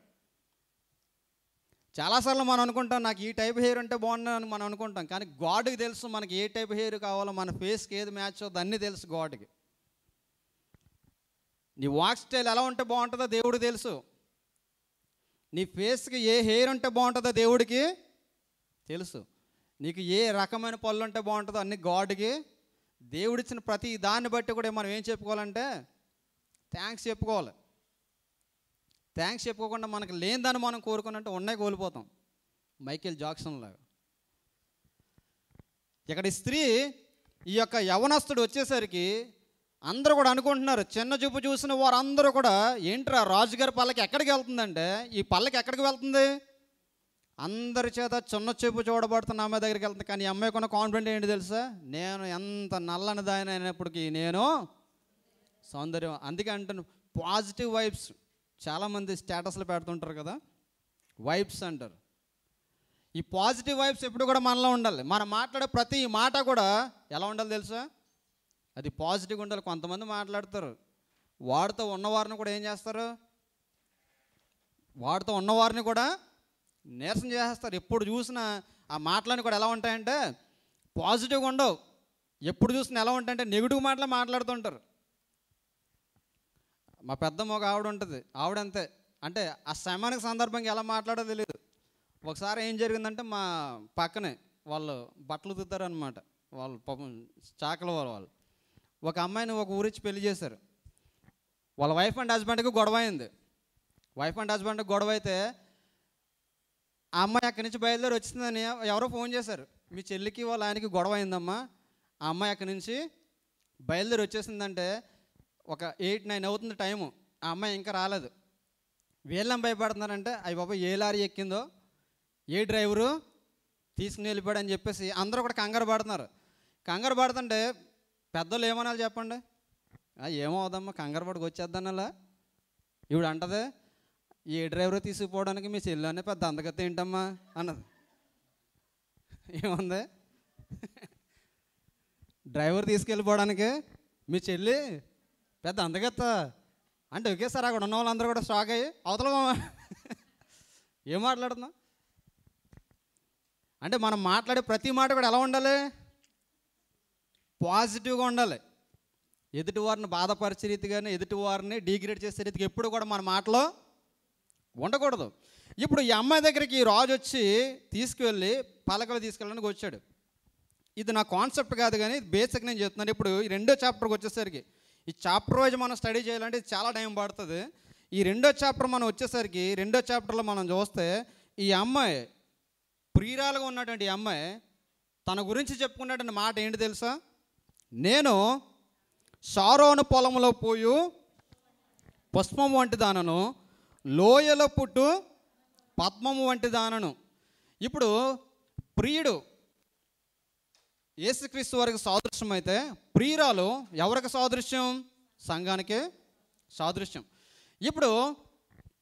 చాలాసార్లు మనం అనుకుంటాం నాకు ఈ టైప్ హెయిర్ ఉంటే బాగుందని మనం అనుకుంటాం, కానీ గాడ్కి తెలుసు మనకి ఏ టైప్ హెయిర్ కావాలో, మన ఫేస్కి ఏది మ్యాచ్ అవుతుందో అన్నీ తెలుసు గాడ్కి. నీ వాక్ స్టైల్ ఎలా ఉంటే బాగుంటుందో దేవుడికి తెలుసు. నీ ఫేస్కి ఏ హెయిర్ ఉంటే బాగుంటుందో దేవుడికి తెలుసు. నీకు ఏ రకమైన పళ్ళు ఉంటే బాగుంటుందో అన్ని గాడ్కి. దేవుడిచ్చిన ప్రతి దాన్ని బట్టి కూడా మనం ఏం చెప్పుకోవాలంటే థ్యాంక్స్ చెప్పుకోవాలి. థ్యాంక్స్ చెప్పుకోకుండా మనకు లేని దాన్ని మనం కోరుకున్నట్టు ఉన్నాయి కోల్పోతాం, మైకేల్ జాక్సన్ లాగా. ఇక్కడ ఈ స్త్రీ, ఈ యొక్క యవనస్తుడు వచ్చేసరికి అందరూ కూడా అనుకుంటున్నారు, చిన్న చూపు చూసిన వారు అందరూ కూడా ఏంట్రా రాజుగారి పల్లకి ఎక్కడికి వెళ్తుందంటే, ఈ పల్లకి ఎక్కడికి వెళ్తుంది? అందరి చేత చిన్న చూపు చూడబడుతున్న అమ్మాయి దగ్గరికి వెళ్తుంది. కానీ ఈ అమ్మాయి కొన్న కాన్ఫిడెంట్ ఏంటి తెలుసా? నేను ఎంత నల్లని దాని అయినప్పటికీ నేను సౌందర్యం. అందుకే అంటాను పాజిటివ్ వైబ్స్. చాలామంది స్టేటస్లు పెడుతుంటారు కదా, వైబ్స్ అంటారు. ఈ పాజిటివ్ వైబ్స్ ఎప్పుడు కూడా మనలో ఉండాలి. మనం మాట్లాడే ప్రతి మాట కూడా ఎలా ఉండాలి తెలుసా? అది పాజిటివ్గా ఉండాలి. కొంతమంది మాట్లాడతారు, వాడితో ఉన్నవారిని కూడా ఏం చేస్తారు? వాడితో ఉన్నవారిని కూడా నీరసం చేసేస్తారు. ఎప్పుడు చూసినా ఆ మాటలని కూడా ఎలా ఉంటాయంటే పాజిటివ్గా ఉండవు. ఎప్పుడు చూసినా ఎలా ఉంటాయంటే నెగిటివ్ మాటలు మాట్లాడుతుంటారు. మా పెద్దమ్మ ఒక ఆవిడ ఉంటుంది, ఆవిడంతే. అంటే ఆ సమయానికి సందర్భంగా ఎలా మాట్లాడో తెలియదు. ఒకసారి ఏం జరిగిందంటే మా పక్కనే వాళ్ళు బట్టలు ఉతుకుతారనమాట, వాళ్ళు పాపం చాకల వాళ్ళు. ఒక అమ్మాయిని ఒక ఊరిచ్చి పెళ్లి చేశారు. వాళ్ళ వైఫ్ అండ్ హస్బెండ్కి గొడవ అయింది. వైఫ్ అండ్ హస్బెండ్కి గొడవ అయితే ఆ అమ్మాయి అక్కడి నుంచి బయలుదేరి వచ్చిందని ఎవరో ఫోన్ చేశారు, మీ చెల్లికి వాళ్ళ ఆయనకి గొడవ అయిందమ్మా, ఆ అమ్మాయి అక్కడి నుంచి బయలుదేరి వచ్చేసిందంటే ఒక 8-9 అవుతుంది టైము, ఆ అమ్మాయి ఇంకా రాలేదు. వీళ్ళని భయపడుతున్నారంటే అయ్యి బాబా ఏ లారీ ఎక్కిందో, ఏ డ్రైవరు తీసుకుని వెళ్ళిపోయాడు అని చెప్పేసి అందరూ కూడా కంగారు పడుతున్నారు. కంగారు పడుతుంటే పెద్దలు ఏమనాలి చెప్పండి? ఏమవుదమ్మా కంగారు పడికి వచ్చేద్దాను అలా. ఇవిడు అంటది, ఏ డ్రైవర్ తీసుకుపోవడానికి మీ చెల్లి పెద్ద అందగత్త ఏంటమ్మా అన్నది. ఏముంది, డ్రైవర్ తీసుకెళ్ళిపోవడానికి మీ చెల్లి పెద్ద అందగత్త అంటే ఒకేసారి అక్కడ ఉన్న వాళ్ళందరూ కూడా షాక్ అయ్యి అవతల ఏం మాట్లాడుతున్నాం అంటే మనం మాట్లాడే ప్రతి మాట కూడా ఎలా ఉండాలి? పాజిటివ్గా ఉండాలి. ఎదుటివారిని బాధపరిచే రీతిగానే, ఎదుటివారిని డీగ్రేడ్ చేసే రీతికి ఎప్పుడు కూడా మన మాటలో ఉండకూడదు. ఇప్పుడు ఈ అమ్మాయి దగ్గరికి రాజు వచ్చి తీసుకువెళ్ళి పలకలు తీసుకెళ్ళడానికి వచ్చాడు. ఇది నా కాన్సెప్ట్ కాదు కానీ బేసిక్ నేను చెప్తున్నాను. ఇప్పుడు ఈ 2వ చాప్టర్కి వచ్చేసరికి, ఈ చాప్టర్ వైజ్ మనం స్టడీ చేయాలంటే చాలా టైం పడుతుంది. ఈ 2వ చాప్టర్ మనం వచ్చేసరికి 2వ చాప్టర్లో మనం చూస్తే ఈ అమ్మాయి ప్రియురాలుగా ఉన్నటువంటి ఈ అమ్మాయి తన గురించి చెప్పుకున్నటువంటి మాట ఏంటి తెలుసా? నేను షారోను పొలంలో పోయు పుష్పము వంటి దానను, లోయలో పుట్టు పద్మము వంటి దానను. ఇప్పుడు ప్రియుడు యేసుక్రీస్తు వారికి సాదృశ్యం అయితే ప్రియురాలు ఎవరికి సాదృశ్యం? సంఘానికి సాదృశ్యం. ఇప్పుడు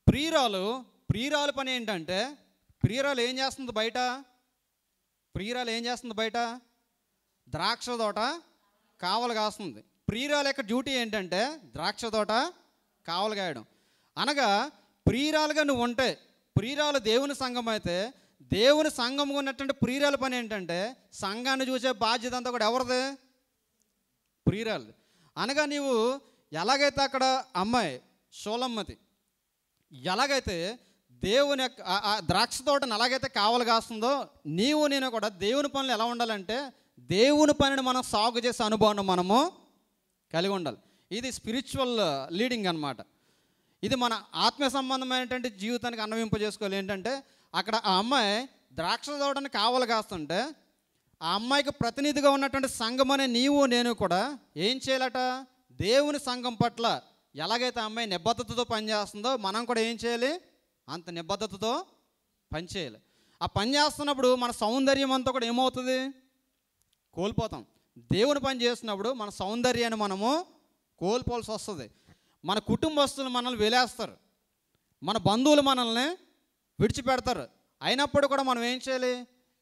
ప్రియురాలు పని ఏంటంటే, ప్రియురాలు ఏం చేస్తుంది బయట? ప్రియురాలు ఏం చేస్తుంది బయట? ద్రాక్ష తోట కావలు కాస్తుంది. ప్రియురాలు యొక్క డ్యూటీ ఏంటంటే ద్రాక్ష తోట కావలు కాయడం. అనగా ప్రియురాలుగా నువ్వు ఉంటే, ప్రియురాలు దేవుని సంఘం అయితే దేవుని సంఘం ఉన్నటువంటి ప్రియురాల పని ఏంటంటే సంఘాన్ని చూసే బాధ్యత అంతా కూడా ఎవరిది? ప్రియురాలు. అనగా నీవు ఎలాగైతే అక్కడ అమ్మాయి షోలమ్మతి ఎలాగైతే దేవుని యొక్క ద్రాక్ష తోటను ఎలాగైతే కావలు కాస్తుందో, నీవు నేను కూడా దేవుని పనులు ఎలా ఉండాలంటే దేవుని పనిని మనం సాగు చేసే అనుభవం మనము కలిగి ఉండాలి. ఇది స్పిరిచువల్ లీడింగ్ అన్నమాట. ఇది మన ఆత్మీయ సంబంధమైనటువంటి జీవితానికి అన్వయింపజేసుకోవాలి. ఏంటంటే అక్కడ ఆ అమ్మాయి ద్రాక్ష తోటని కావలు కాస్తుంటే ఆ అమ్మాయికి ప్రతినిధిగా ఉన్నటువంటి సంఘం అనే నీవు నేను కూడా ఏం చేయాలట? దేవుని సంఘం పట్ల ఎలాగైతే ఆ అమ్మాయి నిబద్ధతతో పనిచేస్తుందో మనం కూడా ఏం చేయాలి? అంత నిబద్ధతతో పనిచేయాలి. ఆ పని చేస్తున్నప్పుడు మన సౌందర్యం అంతా కూడా ఏమవుతుంది? కోల్పోతాం. దేవుని పని చేస్తున్నప్పుడు మన సౌందర్యాన్ని మనము కోల్పోవాల్సి వస్తుంది. మన కుటుంబస్తులు మనల్ని వెలేస్తారు, మన బంధువులు మనల్ని విడిచిపెడతారు. అయినప్పుడు కూడా మనం ఏం చేయాలి?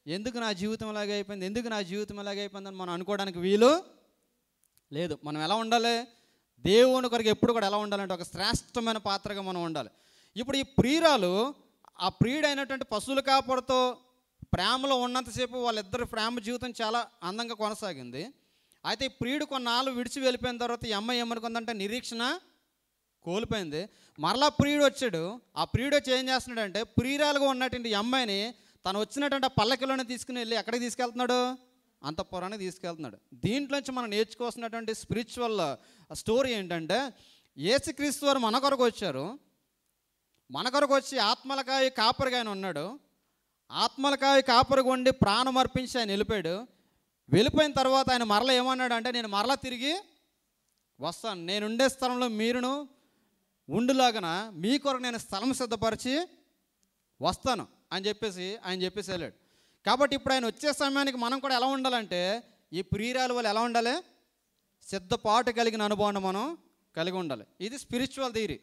ఎందుకు నా జీవితం ఇలాగే అయిపోయింది, ఎందుకు నా జీవితం ఇలాగే అయిపోయిందని మనం అనుకోవడానికి వీలు లేదు. మనం ఎలా ఉండాలి? దేవుని కొరకు ఎప్పుడు కూడా ఎలా ఉండాలంటే ఒక శ్రేష్టమైన పాత్రగా మనం ఉండాలి. ఇప్పుడు ఈ ప్రియురాలు ఆ ప్రియుడైనటువంటి పశువుల కాపరితో ప్రేమలో ఉన్నంతసేపు వాళ్ళిద్దరు ప్రేమ జీవితం చాలా అందంగా కొనసాగింది. అయితే ఈ ప్రియుడు కొన్నాళ్ళు విడిచి వెళ్ళిపోయిన తర్వాత ఈ అమ్మాయి ఏమనుకుందంటే నిరీక్షణ కోల్పోయింది. మరలా ప్రియుడు వచ్చాడు. ఆ ప్రియుడు వచ్చి ఏం చేస్తున్నాడంటే ప్రియురాలుగా ఉన్నటువంటి ఈ అమ్మాయిని తను వచ్చినటువంటి ఆ పల్లకిలోనే తీసుకుని వెళ్ళి ఎక్కడికి తీసుకెళ్తున్నాడు? అంతఃపురానికి తీసుకెళ్తున్నాడు. దీంట్లోంచి మనం నేర్చుకోవాల్సినటువంటి స్పిరిచువల్ స్టోరీ ఏంటంటే యేసుక్రీస్తు వారు మన కొరకు వచ్చారు. మన కొరకు వచ్చి ఆత్మలకాయ కాపరిగా ఆయన ఉన్నాడు. ఆత్మలకాయ కాపరిగా ఉండి ప్రాణం అర్పించి ఆయన వెళ్ళిపోయిన తర్వాత ఆయన మరలా ఏమన్నాడు అంటే నేను మరలా తిరిగి వస్తాను, నేను ఉండే స్థలంలో మీరును ఉండులాగన మీ కొరకు నేను స్థలం సిద్ధపరిచి వస్తాను అని చెప్పేసి వెళ్ళాడు. కాబట్టి ఇప్పుడు ఆయన వచ్చే సమయానికి మనం కూడా ఎలా ఉండాలంటే ఈ ప్రియురాలు వాళ్ళు ఎలా ఉండాలి? సిద్ధపాటు కలిగిన అనుభవాన్ని మనం కలిగి ఉండాలి. ఇది స్పిరిచువల్ థియరీ.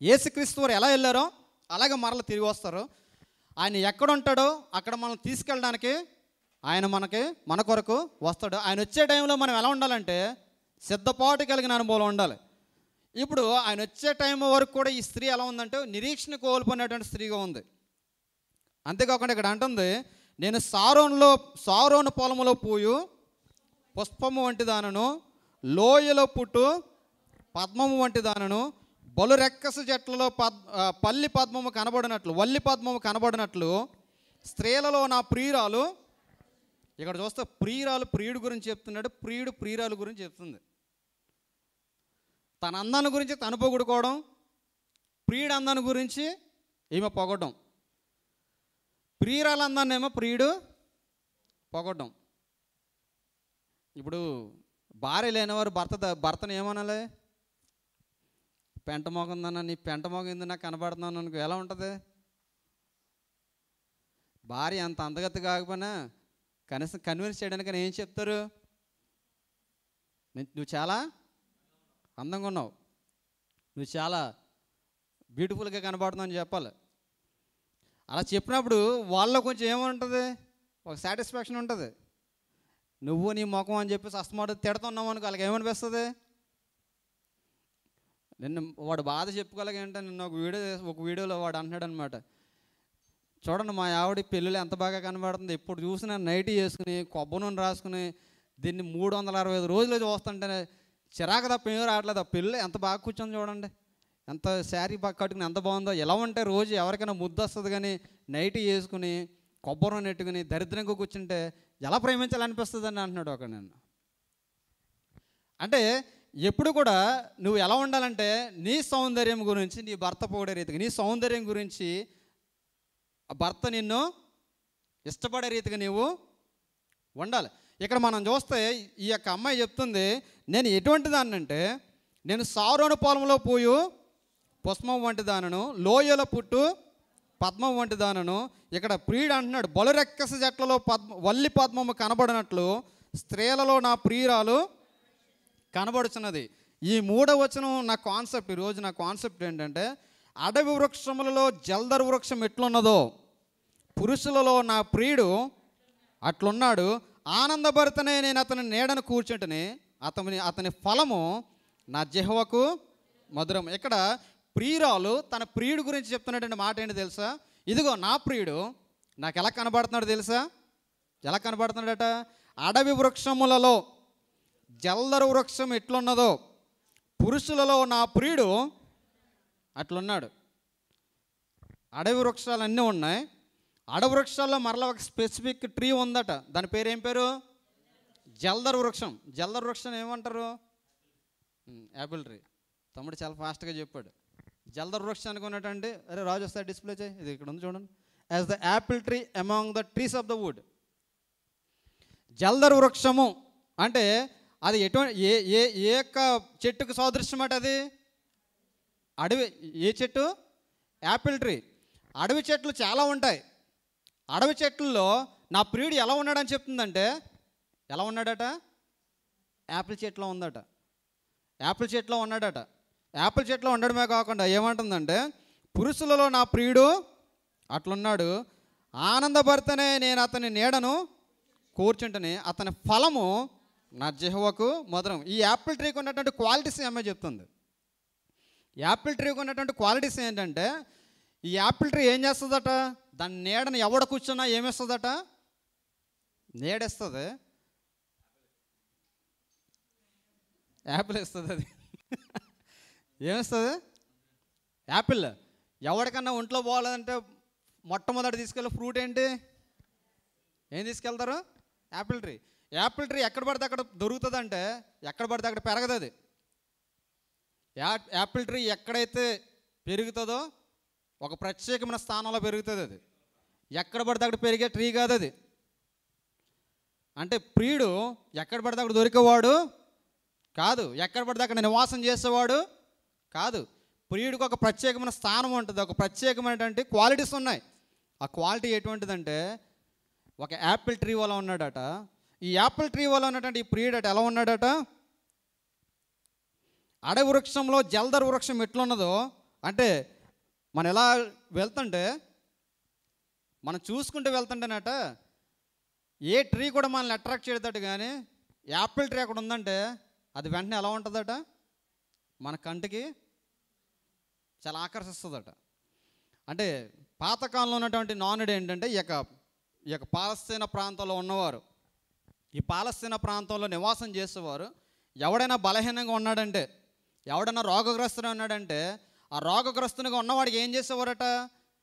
యేసుక్రీస్తు వారు ఎలా వెళ్ళారో అలాగే మరలా తిరిగి వస్తారు. ఆయన ఎక్కడ ఉంటాడో అక్కడ మనం తీసుకెళ్ళడానికి ఆయన మన కొరకు వస్తాడు. ఆయన వచ్చే టైంలో మనం ఎలా ఉండాలంటే సిద్ధపాటు కలిగిన అనుభవం ఉండాలి. ఇప్పుడు ఆయన వచ్చే టైం వరకు కూడా ఈ స్త్రీ ఎలా ఉందంటే నిరీక్షణ కోల్పోయినటువంటి స్త్రీగా ఉంది. అంతేకాకుండా ఇక్కడ అంటుంది నేను సారోను పొలములో పూయు పుష్పము వంటి దానను, లోయలో పుట్టు పద్మము వంటి దానను, బలు రెక్కసు చెట్లలో వల్లి పద్మము కనబడినట్లు స్త్రీలలో నా ప్రియురాలు. ఇక్కడ చూస్తే ప్రియురాలు ప్రియుడు గురించి చెప్తున్నాడు, ప్రియుడు ప్రియురాలు గురించి చెప్తుంది. తన అందాన్ని గురించి తను పొగుడుకోవడం, ప్రియుడు అందాన్ని గురించి ఈమె పొగడం, ప్రియురాల అందాన్ని ఏమో ప్రియుడు పొగడం. ఇప్పుడు భార్య లేనివారు భర్తను ఏమనాలి? పెంట మోగందన్న, నీ పెంట మోగింది నాకు కనబడుతున్నాను అనుకో, ఎలా ఉంటుంది? భార్య అంత అందగతి కాకపోయినా కనీసం కన్విన్స్ చేయడానికి ఏం చెప్తారు? నువ్వు చాలా అందంగా ఉన్నావు, నువ్వు చాలా బ్యూటిఫుల్గా కనబడుతున్నావు అని చెప్పాలి. అలా చెప్పినప్పుడు వాళ్ళలో కొంచెం ఏముంటుంది? ఒక సాటిస్ఫాక్షన్ ఉంటుంది. నువ్వు నీ ముఖం అని చెప్పేసి అస్తమాట తిడుతున్నావు అనుకో, వాళ్ళకి ఏమనిపిస్తుంది? నిన్న వాడు బాధ చెప్పుకోలేకంటే నిన్న ఒక వీడియోలో వాడు అంటున్నాడు అనమాట, చూడండి మా ఆవిడ పెళ్ళిలో ఎంత బాగా కనబడుతుంది, ఎప్పుడు చూసినా నైటీ వేసుకుని కొబ్బరి నూనె రాసుకుని దీన్ని 365 రోజులు చూస్తుంటే చిరాకు తప్ప ఏమీ రావట్లేదు. ఆ పెళ్ళి ఎంత బాగా కూర్చొని చూడండి, ఎంత శారీ బాగా కట్టుకుని ఎంత బాగుందో. ఎలా ఉంటే రోజు ఎవరికైనా ముద్దు వస్తుంది, కానీ నైటీ వేసుకుని కొబ్బరి నూనె నెట్టుకుని దరిద్రంగా కూర్చుంటే ఎలా ప్రేమించాలనిపిస్తుంది అని అంటున్నాడు ఒక. నేను అంటే ఎప్పుడు కూడా నువ్వు ఎలా ఉండాలంటే నీ సౌందర్యం గురించి, నీ భర్త పొగిడే రీతిగా, నీ సౌందర్యం గురించి భర్త నిన్ను ఇష్టపడే రీతిగా నీవు ఉండాలి. ఇక్కడ మనం చూస్తే ఈ యొక్క అమ్మాయి చెప్తుంది, నేను ఎటువంటి దాన్నంటే నేను సారోను పొలంలో పోయు పుష్పం వంటి దానను, లోయల పుట్టు పద్మం వంటి దానను. ఇక్కడ ప్రియుడు అంటున్నాడు, బలురెక్కస జట్లలో వల్లి పద్మము కనబడినట్లు స్త్రీలలో నా ప్రియురాలు కనబడుచున్నది. ఈ 3వ వచనం నా కాన్సెప్ట్. ఈరోజు నా కాన్సెప్ట్ ఏంటంటే, అడవి వృక్షములలో జల్దరు వృక్షం ఎట్లున్నదో పురుషులలో నా ప్రియుడు అట్లున్నాడు. ఆనందభరితనే నేను అతని నీడను కూర్చుంటని, అతని ఫలము నా జిహ్వకు మధురం. ఇక్కడ ప్రియురాలు తన ప్రియుడు గురించి చెప్తున్నటువంటి మాట ఏంటి తెలుసా? ఇదిగో నా ప్రియుడు నాకు ఎలా కనబడుతున్నాడు తెలుసా? ఎలా కనబడుతున్నాడట? అడవి వృక్షములలో జల్దరు వృక్షం ఎట్లున్నదో పురుషులలో నా ప్రియుడు అట్లున్నాడు. అడవి వృక్షాలు అన్నీ ఉన్నాయి. అడవి వృక్షాల్లో మరలా ఒక స్పెసిఫిక్ ట్రీ ఉందట. దాని పేరు ఏం పేరు? జల్దరు వృక్షం. జల్దరు వృక్షం ఏమంటారు? Apple tree. తమ్ముడు చాలా ఫాస్ట్గా చెప్పాడు. జల్దరు వృక్షం అనుకున్నట్టండి. అరే రాజు వస్తాడు, డిస్ప్లే చేయి. ఇది ఇక్కడ ఉంది చూడండి. As the apple tree among the trees of the wood. జల్దరు వృక్షము అంటే అది ఎటువంటి ఏ యొక్క చెట్టుకు సాదృశ్యం అట? అది అడవి. ఏ చెట్టు? Apple tree. అడవి చెట్లు చాలా ఉంటాయి. అడవి చెట్లలో నా ప్రియుడు ఎలా ఉన్నాడని చెప్తుందంటే, ఎలా ఉన్నాడట? యాపిల్ చెట్లో ఉందట. యాపిల్ చెట్లో ఉన్నాడట. యాపిల్ చెట్లో ఉండడమే కాకుండా ఏమంటుందంటే, పురుషులలో నా ప్రియుడు అట్లున్నాడు. ఆనందభరితనే నేను అతని నీడను కూర్చుంటని, అతని ఫలము నా జిహ్వకు మధురం. ఈ యాపిల్ ట్రీకి ఉన్నటువంటి క్వాలిటీస్ ఏమో చెప్తుంది. యాపిల్ ట్రీకి ఉన్నటువంటి క్వాలిటీస్ ఏంటంటే, ఈ యాపిల్ ట్రీ ఏం చేస్తుందట? దాని నీడను ఎవడ కూర్చున్నా ఏమిస్తుందట? నీడేస్తుంది. యాపిల్ ఇస్తుంది. అది ఏమిస్తుంది? యాపిల్. ఎవరికన్నా ఒంట్లో పోవాలంటే మొట్టమొదటి తీసుకెళ్ళే ఫ్రూట్ ఏంటి? ఏం తీసుకెళ్తారు? Apple tree. యాపిల్ ట్రీ ఎక్కడ పడితే అక్కడ దొరుకుతుందంటే, ఎక్కడ పడితే అక్కడ పెరగదు అది. యాపిల్ ట్రీ ఎక్కడైతే పెరుగుతుందో ఒక ప్రత్యేకమైన స్థానంలో పెరుగుతుంది అది. ఎక్కడ పడితే అక్కడ పెరిగే ట్రీ కాదు అది. అంటే ప్రియుడు ఎక్కడ పడితే అక్కడ దొరికేవాడు కాదు, ఎక్కడ పడితే అక్కడ నివాసం చేసేవాడు కాదు. ప్రియుడికి ఒక ప్రత్యేకమైన స్థానం ఉంటుంది, ఒక ప్రత్యేకమైనటువంటి క్వాలిటీస్ ఉన్నాయి. ఆ క్వాలిటీ ఎటువంటిదంటే, ఒక యాపిల్ ట్రీ వల్ల ఉన్నాడట. ఈ యాపిల్ ట్రీ వల్ల ఉన్నటువంటి ఈ ప్రియుడట ఎలా ఉన్నాడట? అడవి వృక్షంలో జల్దరు వృక్షం ఎట్లున్నదో, అంటే మనం ఎలా వెళ్తుంటే, మనం చూసుకుంటూ వెళ్తుంటేనట ఏ ట్రీ కూడా మనల్ని అట్రాక్ట్ చేయదట. కానీ యాపిల్ ట్రీ అక్కడ ఉందంటే అది వెంటనే ఎలా ఉంటుందట? మన కంటికి చాలా ఆకర్షిస్తుందట. అంటే పాతకాలంలో ఉన్నటువంటి నానుడు ఏంటంటే, ఈ యొక్క పాలస్తీనా ప్రాంతంలో ఉన్నవారు, ఈ పాలస్తీనా ప్రాంతంలో నివాసం చేసేవారు, ఎవడైనా బలహీనంగా ఉన్నాడంటే, ఎవడైనా రోగగ్రస్తుడు ఉన్నాడంటే, ఆ రోగగ్రస్తునిగా ఉన్నవాడికి ఏం చేసేవారట?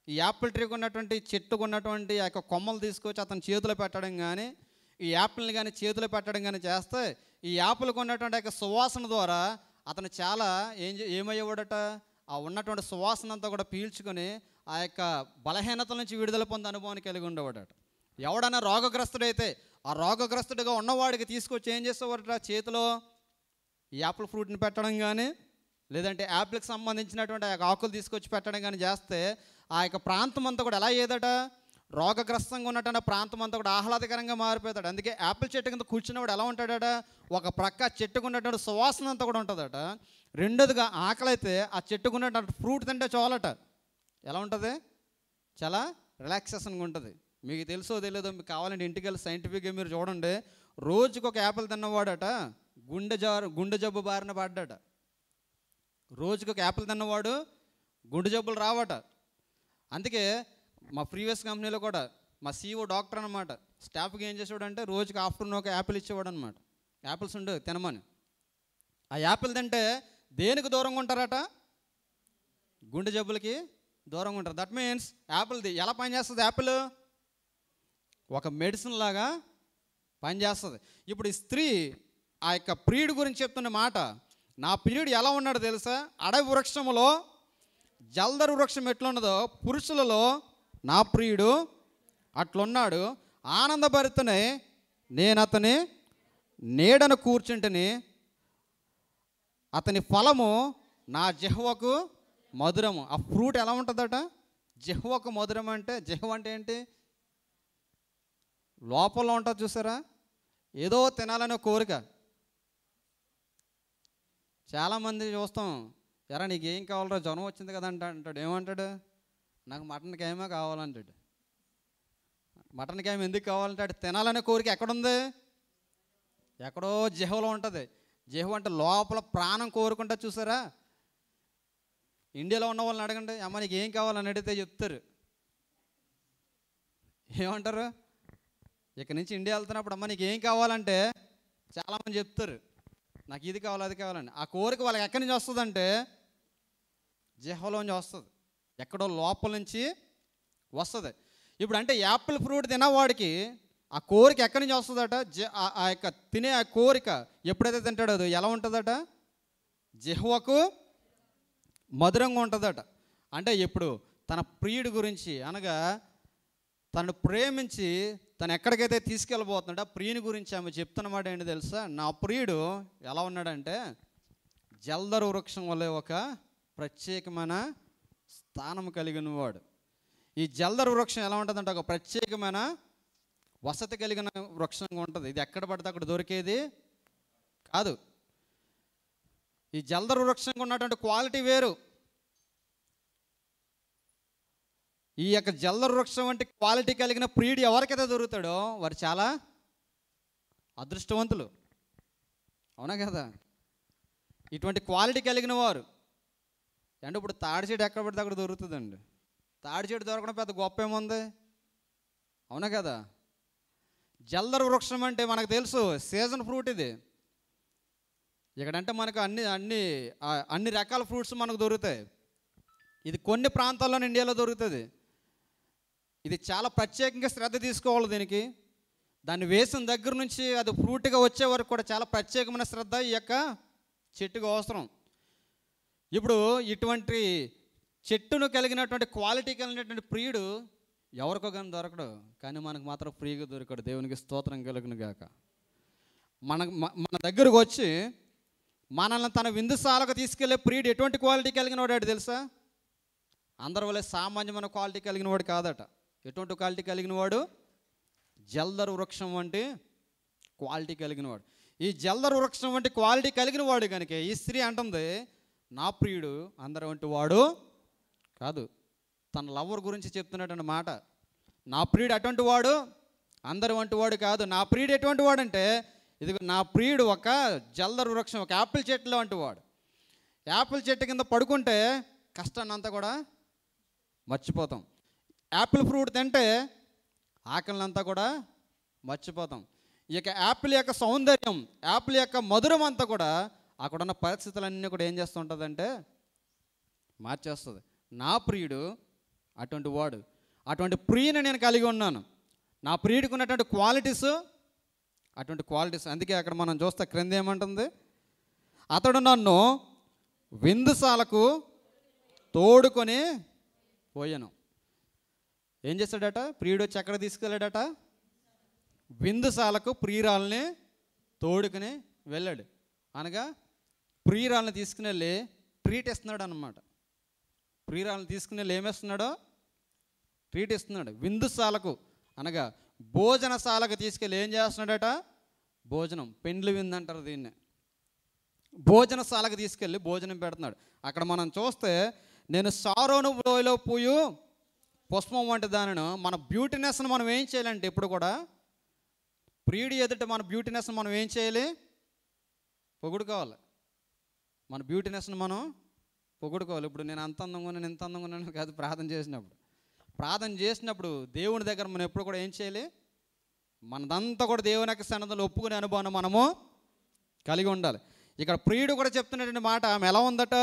ఈ యాపిల్ ట్రీకి ఉన్నటువంటి చెట్టుకు ఉన్నటువంటి ఆ యొక్క కొమ్మలు తీసుకొచ్చి అతని చేతిలో పెట్టడం కానీ, ఈ యాపిల్ని కానీ చేతిలో పెట్టడం కానీ చేస్తే, ఈ యాపిల్కి ఉన్నటువంటి యొక్క సువాసన ద్వారా అతను చాలా ఏమయ్యేవాడట, ఆ ఉన్నటువంటి సువాసన అంతా కూడా పీల్చుకొని ఆ యొక్క బలహీనతల నుంచి విడుదల పొందే అనుభవాన్ని కలిగి ఉండేవాడట. ఎవడన్నా రోగగ్రస్తుడైతే ఆ రోగగ్రస్తుడిగా ఉన్నవాడికి తీసుకొచ్చి ఏం చేసేవాడట, చేతిలో ఈ యాపిల్ ఫ్రూట్ని పెట్టడం కానీ, లేదంటే యాపిల్కి సంబంధించినటువంటి ఆ ఆకులు తీసుకొచ్చి పెట్టడం కానీ చేస్తే ఆ యొక్క ప్రాంతం అంతా కూడా ఎలా అయ్యేదట, రోగగ్రస్తంగా ఉన్నట్టు ప్రాంతం అంతా కూడా ఆహ్లాదకరంగా మారిపోతాడు. అందుకే యాపిల్ చెట్టు కింద కూర్చున్నవాడు ఎలా ఉంటాడట, ఒక ప్రక్క చెట్టుకున్నటువంటి సువాసన అంతా కూడా ఉంటుందట. రెండోదిగా ఆకలి అయితే ఆ చెట్టుకున్నటువంటి ఫ్రూట్ తింటే చాలట, ఎలా ఉంటుంది, చాలా రిలాక్సేషన్గా ఉంటుంది. మీకు తెలుసో తెలియదో, మీకు కావాలంటే ఇంటికి వెళ్ళి సైంటిఫిక్గా మీరు చూడండి. రోజుకు ఒక యాపిల్ తిన్నవాడట గుండె జబ్బు బారిన పడ్డాట. రోజుకు ఒక యాపిల్ తిన్నవాడు గుండె జబ్బులు రావట. అందుకే మా ప్రీవియస్ కంపెనీలో కూడా మా CEO డాక్టర్ అనమాట, స్టాఫ్కి ఏం చేసేవాడంటే రోజుకి ఆఫ్టర్నూన్ ఒక యాపిల్ ఇచ్చేవాడు అనమాట. యాపిల్స్ ఉండు తినమని. ఆ యాపిల్ తింటే దేనికి దూరంగా ఉంటారట, గుండె జబ్బులకి దూరంగా ఉంటారు. దట్ మీన్స్ యాపిల్ది ఎలా పనిచేస్తుంది, యాపిల్ ఒక మెడిసిన్ లాగా పనిచేస్తుంది. ఇప్పుడు ఈ స్త్రీ ఆ యొక్క ప్రియుడి గురించి చెప్తున్న మాట, నా ప్రియుడు ఎలా ఉన్నాడో తెలుసా, అడవి వృక్షములో జల్దరు వృక్షం ఎట్లున్నదో పురుషులలో నా ప్రియుడు అట్లున్నాడు. ఆనందభరితనే నేను అతని నీడను కూర్చుంటిని, అతని ఫలము నా జిహ్వకు మధురము. ఆ ఫ్రూట్ ఎలా ఉంటుందట, జిహ్వకు మధురం. అంటే జిహ్వ అంటే ఏంటి, లోపల ఉంటుంది చూసారా, ఏదో తినాలనే కోరిక. చాలామంది చూస్తాం, ఎరా నీకు ఏం కావాలరా, జ్వరం వచ్చింది కదా అంటాడు. ఏమంటాడు, నాకు మటన్ కేమే కావాలంటాడు. మటన్ కేమ ఎందుకు కావాలంటాడు, తినాలనే కోరిక ఎక్కడుంది, ఎక్కడో జిహ్వలో ఉంటుంది. జిహ్వ అంటే లోపల ప్రాణం కోరుకుంటా చూసారా. ఇండియాలో ఉన్న వాళ్ళని అడగండి, అమ్మ నీకు ఏం కావాలని అడిగితే చెప్తారు. ఏమంటారు, ఇక్కడి నుంచి ఇండియా వెళ్తున్నప్పుడు అమ్మ నీకు ఏం కావాలంటే చాలామంది చెప్తారు, నాకు ఇది కావాలి అది కావాలని. ఆ కోరిక వాళ్ళకి ఎక్కడి నుంచి వస్తుందంటే జిహ్వలోంచి వస్తుంది, ఎక్కడో లోపల నుంచి వస్తుంది. ఇప్పుడు అంటే యాపిల్ ఫ్రూట్ తినవాడికి ఆ కోరిక ఎక్కడి నుంచి వస్తుందట, ఆ యొక్క తినే ఆ కోరిక ఎప్పుడైతే తింటాడో అది ఎలా ఉంటుందట, జిహ్వకు మధురంగా ఉంటుందట. అంటే ఇప్పుడు తన ప్రియుడి గురించి అనగా తను ప్రేమించి తను ఎక్కడికైతే తీసుకెళ్ళబోతున్నాడో ఆ ప్రియుని గురించి ఆమె చెప్తున్నమాట ఏంటి తెలుసా, నా ప్రియుడు ఎలా ఉన్నాడంటే జల్దరు వృక్షం వల్ల ఒక ప్రత్యేకమైన స్థానం కలిగిన వాడు. ఈ జల్దరు వృక్షం ఎలా ఉంటుందంటే ఒక ప్రత్యేకమైన వసతి కలిగిన వృక్షంగా ఉంటుంది. ఇది ఎక్కడ పడితే అక్కడ దొరికేది కాదు. ఈ జల్దరు వృక్షంగా ఉన్నటువంటి క్వాలిటీ వేరు. ఈ యొక్క జల్దరు వృక్షం వంటి క్వాలిటీ కలిగిన ప్రియుడు ఎవరికైతే దొరుకుతాడో వారు చాలా అదృష్టవంతులు, అవునా కదా. ఇటువంటి క్వాలిటీ కలిగిన వారు అంటే ఇప్పుడు తాడి చెట్టు ఎక్కడ పడితే అక్కడ దొరుకుతుందండి. తాడి చెట్టు దొరకడం పెద్ద గొప్ప ఏముంది, అవునా కదా. జల్దరు వృక్షం అంటే మనకు తెలుసు సీజన్ ఫ్రూట్ ఇది. ఇక్కడంటే మనకు అన్ని రకాల ఫ్రూట్స్ మనకు దొరుకుతాయి. ఇది కొన్ని ప్రాంతాల్లో ఇండియాలో దొరుకుతుంది. ఇది చాలా ప్రత్యేకంగా శ్రద్ధ తీసుకోవాలి దీనికి. దాన్ని వేసిన దగ్గర నుంచి అది ఫ్రూట్గా వచ్చే వరకు కూడా చాలా ప్రత్యేకమైన శ్రద్ధ ఈ యొక్క చెట్టుకు అవసరం. ఇప్పుడు ఇటువంటి చెట్టును కలిగినటువంటి క్వాలిటీ కలిగినటువంటి ప్రియుడు ఎవరికో కానీ దొరకడు, కానీ మనకు మాత్రం ఫ్రీగా దొరకడు. దేవునికి స్తోత్రం కలుగును గాక. మన దగ్గరకు వచ్చి మనల్ని తన విందుశాలకు తీసుకెళ్లే ప్రియుడు ఎటువంటి క్వాలిటీ కలిగిన వాడు తెలుసా, అందరి వల్ల సామాన్యమైన క్వాలిటీ కలిగిన వాడు కాదట. ఎటువంటి క్వాలిటీ కలిగిన వాడు, జల్దరు వృక్షం వంటి క్వాలిటీ కలిగిన వాడు. ఈ జల్దరు వృక్షం వంటి క్వాలిటీ కలిగిన వాడు కనుక ఈ స్త్రీ అంటుంది, నా ప్రియుడు అందరి వంటి వాడు కాదు. తన లవర్ గురించి చెప్తున్నటువంటి మాట, నా ప్రియుడు అటువంటి వాడు అందరి వంటి వాడు కాదు. నా ప్రియుడు ఎటువంటి వాడు అంటే, ఇది నా ప్రియుడు ఒక జల్దరు వృక్షం, ఒక యాపిల్ చెట్టులో వంటి వాడు. యాపిల్ చెట్టు కింద పడుకుంటే కష్టాన్ని అంతా కూడా మర్చిపోతాం. యాపిల్ ఫ్రూట్ తింటే ఆకలినంతా కూడా మర్చిపోతాం. ఈ యొక్క యాపిల్ యొక్క సౌందర్యం, యాపిల్ యొక్క మధురం అంతా కూడా అక్కడున్న పరిస్థితులన్నీ కూడా ఏం చేస్తూ ఉంటుందంటే మార్చేస్తుంది. నా ప్రియుడు అటువంటి వాడు, అటువంటి ప్రియుని నేను కలిగి ఉన్నాను. నా ప్రియుడికి ఉన్నటువంటి క్వాలిటీస్ అటువంటి క్వాలిటీస్. అందుకే అక్కడ మనం చూస్తే క్రింద ఏమంటుంది, అతడు నన్ను విందుశాలకు తోడుకొని పోయాను. ఏం చేశాడట? ప్రియుడు వచ్చి ఎక్కడ తీసుకెళ్ళాడట? విందుశాలకు ప్రియురాల్ని తోడుకుని వెళ్ళాడు. అనగా ప్రియురాల్ని తీసుకుని వెళ్ళి ట్రీట్ ఇస్తున్నాడు అన్నమాట. ప్రియురాల్ని తీసుకుని వెళ్ళి ఏమేస్తున్నాడో ట్రీట్ ఇస్తున్నాడు. విందుశాలకు అనగా భోజనశాలకు తీసుకెళ్ళి ఏం చేస్తున్నాడట? భోజనం, పెండ్లి విందు అంటారు దీన్ని. భోజనశాలకు తీసుకెళ్ళి భోజనం పెడుతున్నాడు. అక్కడ మనం చూస్తే, నేను సారోను లోయలో పూయు పుష్పం వంటి దానిని, మన బ్యూటీనెస్ని మనం ఏం చేయాలంటే ఎప్పుడు కూడా ప్రియుడి ఎదుట మన బ్యూటీనెస్ని మనం ఏం చేయాలి? పొగుడుకోవాలి. మన బ్యూటీనెస్ని మనం పొగుడుకోవాలి. ఇప్పుడు నేను అంత అందంగా ఉన్నాను, ఇంత అందంగా ఉన్నాను కాదు. ప్రార్థన చేసినప్పుడు దేవుని దగ్గర మనం ఎప్పుడు కూడా ఏం చేయాలి? మనదంతా కూడా దేవుని యొక్క సన్నిధిలో ఒప్పుకునే అనుభవం మనము కలిగి ఉండాలి. ఇక్కడ ప్రియుడు కూడా చెప్తున్నటువంటి మాట ఆమె ఎలా ఉందట?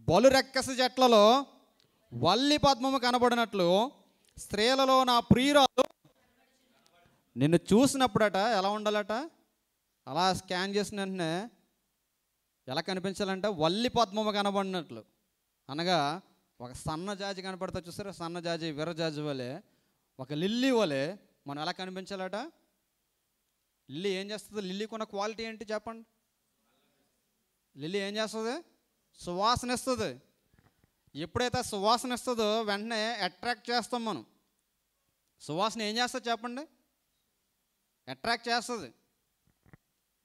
బలు రెక్కస చెట్లలో వల్లి పద్మము కనబడినట్లు స్త్రీలలో నా ప్రియురాలు నిన్ను చూసినప్పుడట ఎలా ఉండాలట? అలా స్కాన్ చేసిన వెంటనే ఎలా కనిపించాలంట? వల్లి పద్మము కనబడినట్లు. అనగా ఒక సన్నజాజి కనపడతా చూసారా? సన్నజాజి, విరజాజి వలె, ఒక లిల్లీ వలె మనం ఎలా కనిపించాలట? లిల్లీ ఏం చేస్తుంది? లిల్లీకి ఉన్న క్వాలిటీ ఏంటి చెప్పండి? లిల్లీ ఏం చేస్తుంది? సువాసన ఇస్తుంది. ఎప్పుడైతే సువాసన ఇస్తుందో వెంటనే అట్రాక్ట్ చేస్తాం మనం. సువాసన ఏం చేస్తుంది చెప్పండి? అట్రాక్ట్ చేస్తుంది.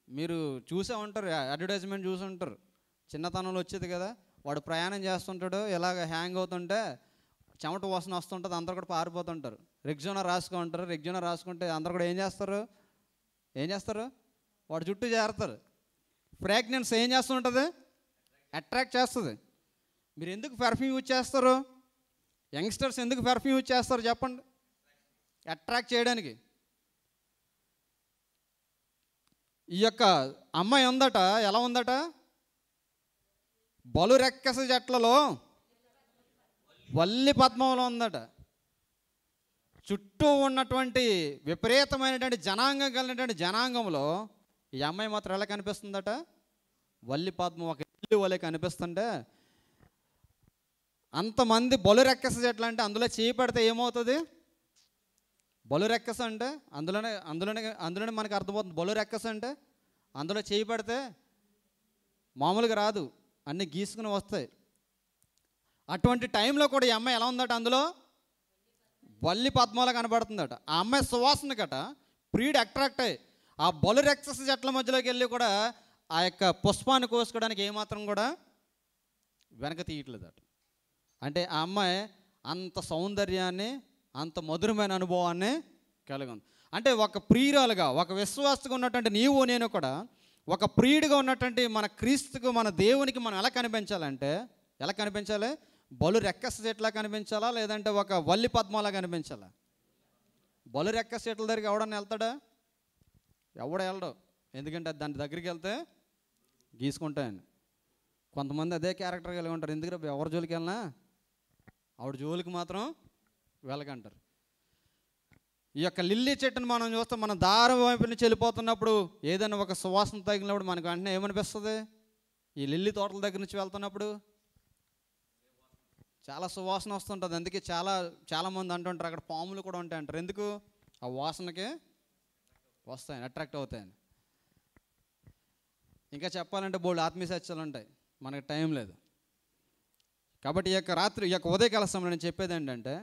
మీరు చూసే ఉంటారు, అడ్వర్టైజ్మెంట్ చూసి ఉంటారు. చిన్నతనంలో వచ్చేది కదా, వాడు ప్రయాణం చేస్తుంటాడు, ఇలాగ హ్యాంగ్ అవుతుంటే చెమట వాసన వస్తుంటుంది, అందరు కూడా పారిపోతుంటారు. రెగ్జోనా రాసుకుంటారు. రెగ్జోనా రాసుకుంటే అందరు కూడా ఏం చేస్తారు? వాడు చుట్టూ చేరతారు. ఫ్రాగ్రెన్స్ ఏం చేస్తుంటుంది? అట్రాక్ట్ చేస్తుంది. మీరు ఎందుకు పెర్ఫ్యూమ్ యూజ్ చేస్తారు? యంగ్స్టర్స్ ఎందుకు పెర్ఫ్యూమ్ యూజ్ చేస్తారు చెప్పండి? అట్రాక్ట్ చేయడానికి. ఈ యొక్క అమ్మాయి ఉందట, ఎలా ఉందట? బలు రెక్కస చెట్లలో వల్లి పద్మంలో ఉందట. చుట్టూ ఉన్నటువంటి విపరీతమైనటువంటి జనాంగం కలిగినటువంటి జనాంగంలో ఈ అమ్మాయి మాత్రం ఎలా కనిపిస్తుందట? వల్లి పద్మం, ఒక ఇల్లు వలె కనిపిస్తుంటే, అంతమంది బలు రెక్కస చెట్లు అంటే అందులో చేయి పెడితే ఏమవుతుంది? బలు రెక్కస అంటే అందులోనే మనకు అర్థమవుతుంది. బలు రెక్కస అంటే అందులో చేయి పెడితే మామూలుగా రాదు, అన్నీ గీసుకుని వస్తాయి. అటువంటి టైంలో కూడా ఈ అమ్మాయి ఎలా ఉందట? అందులో వల్లి పద్మాల కనబడుతుందట. ఆ అమ్మాయి సువాసన గట ప్రియుడు అట్రాక్ట్ అయ్యి ఆ బలు రెక్కస చెట్ల మధ్యలోకి వెళ్ళి కూడా ఆ యొక్క పుష్పాన్ని కోసుకోవడానికి ఏమాత్రం కూడా వెనక తీయట్లేదట. అంటే ఆ అమ్మాయి అంత సౌందర్యాన్ని, అంత మధురమైన అనుభవాన్ని కలిగి ఉంది. అంటే ఒక ప్రియురాలుగా, ఒక విశ్వాసగా ఉన్నటువంటి నీవు నేను కూడా ఒక ప్రియుడిగా ఉన్నటువంటి మన క్రీస్తుకు, మన దేవునికి మనం ఎలా కనిపించాలంటే, ఎలా కనిపించాలి? బలు రెక్కస చెట్లా కనిపించాలా, లేదంటే ఒక వల్లి పద్మాలా కనిపించాలా? బలు రెక్కస చెట్ల దగ్గరికి ఎవడన్నా వెళ్తాడా? వెళ్ళడు. ఎందుకంటే దాని దగ్గరికి వెళ్తే గీసుకుంటాయని. కొంతమంది అదే క్యారెక్టర్ కలిగి ఉంటారు. ఎందుకంటే ఎవరి జోలికి వెళ్ళినా ఆవిడ జోలికి మాత్రం వెళ్ళకంటారు. ఈ యొక్క లిల్లీ చెట్టును మనం చూస్తాం. మనం దారి వైపు నుంచి వెళ్ళిపోతున్నప్పుడు ఏదైనా ఒక సువాసన తగిలినప్పుడు మనకు వెంటనే ఏమనిపిస్తుంది? ఈ లిల్లీ తోటల దగ్గర నుంచి వెళ్తున్నప్పుడు చాలా సువాసన వస్తుంటుంది. అందుకే చాలామంది అంటుంటారు అక్కడ పాములు కూడా ఉంటాయి అంటారు. ఎందుకు? ఆ వాసనకే వస్తాయని, అట్రాక్ట్ అవుతాయని. ఇంకా చెప్పాలంటే బోల్డ్ ఆత్మీయ సత్యాలు ఉంటాయి, మనకి టైం లేదు. కాబట్టి ఈ యొక్క ఉదయకాల సమయంలో నేను చెప్పేది ఏంటంటే,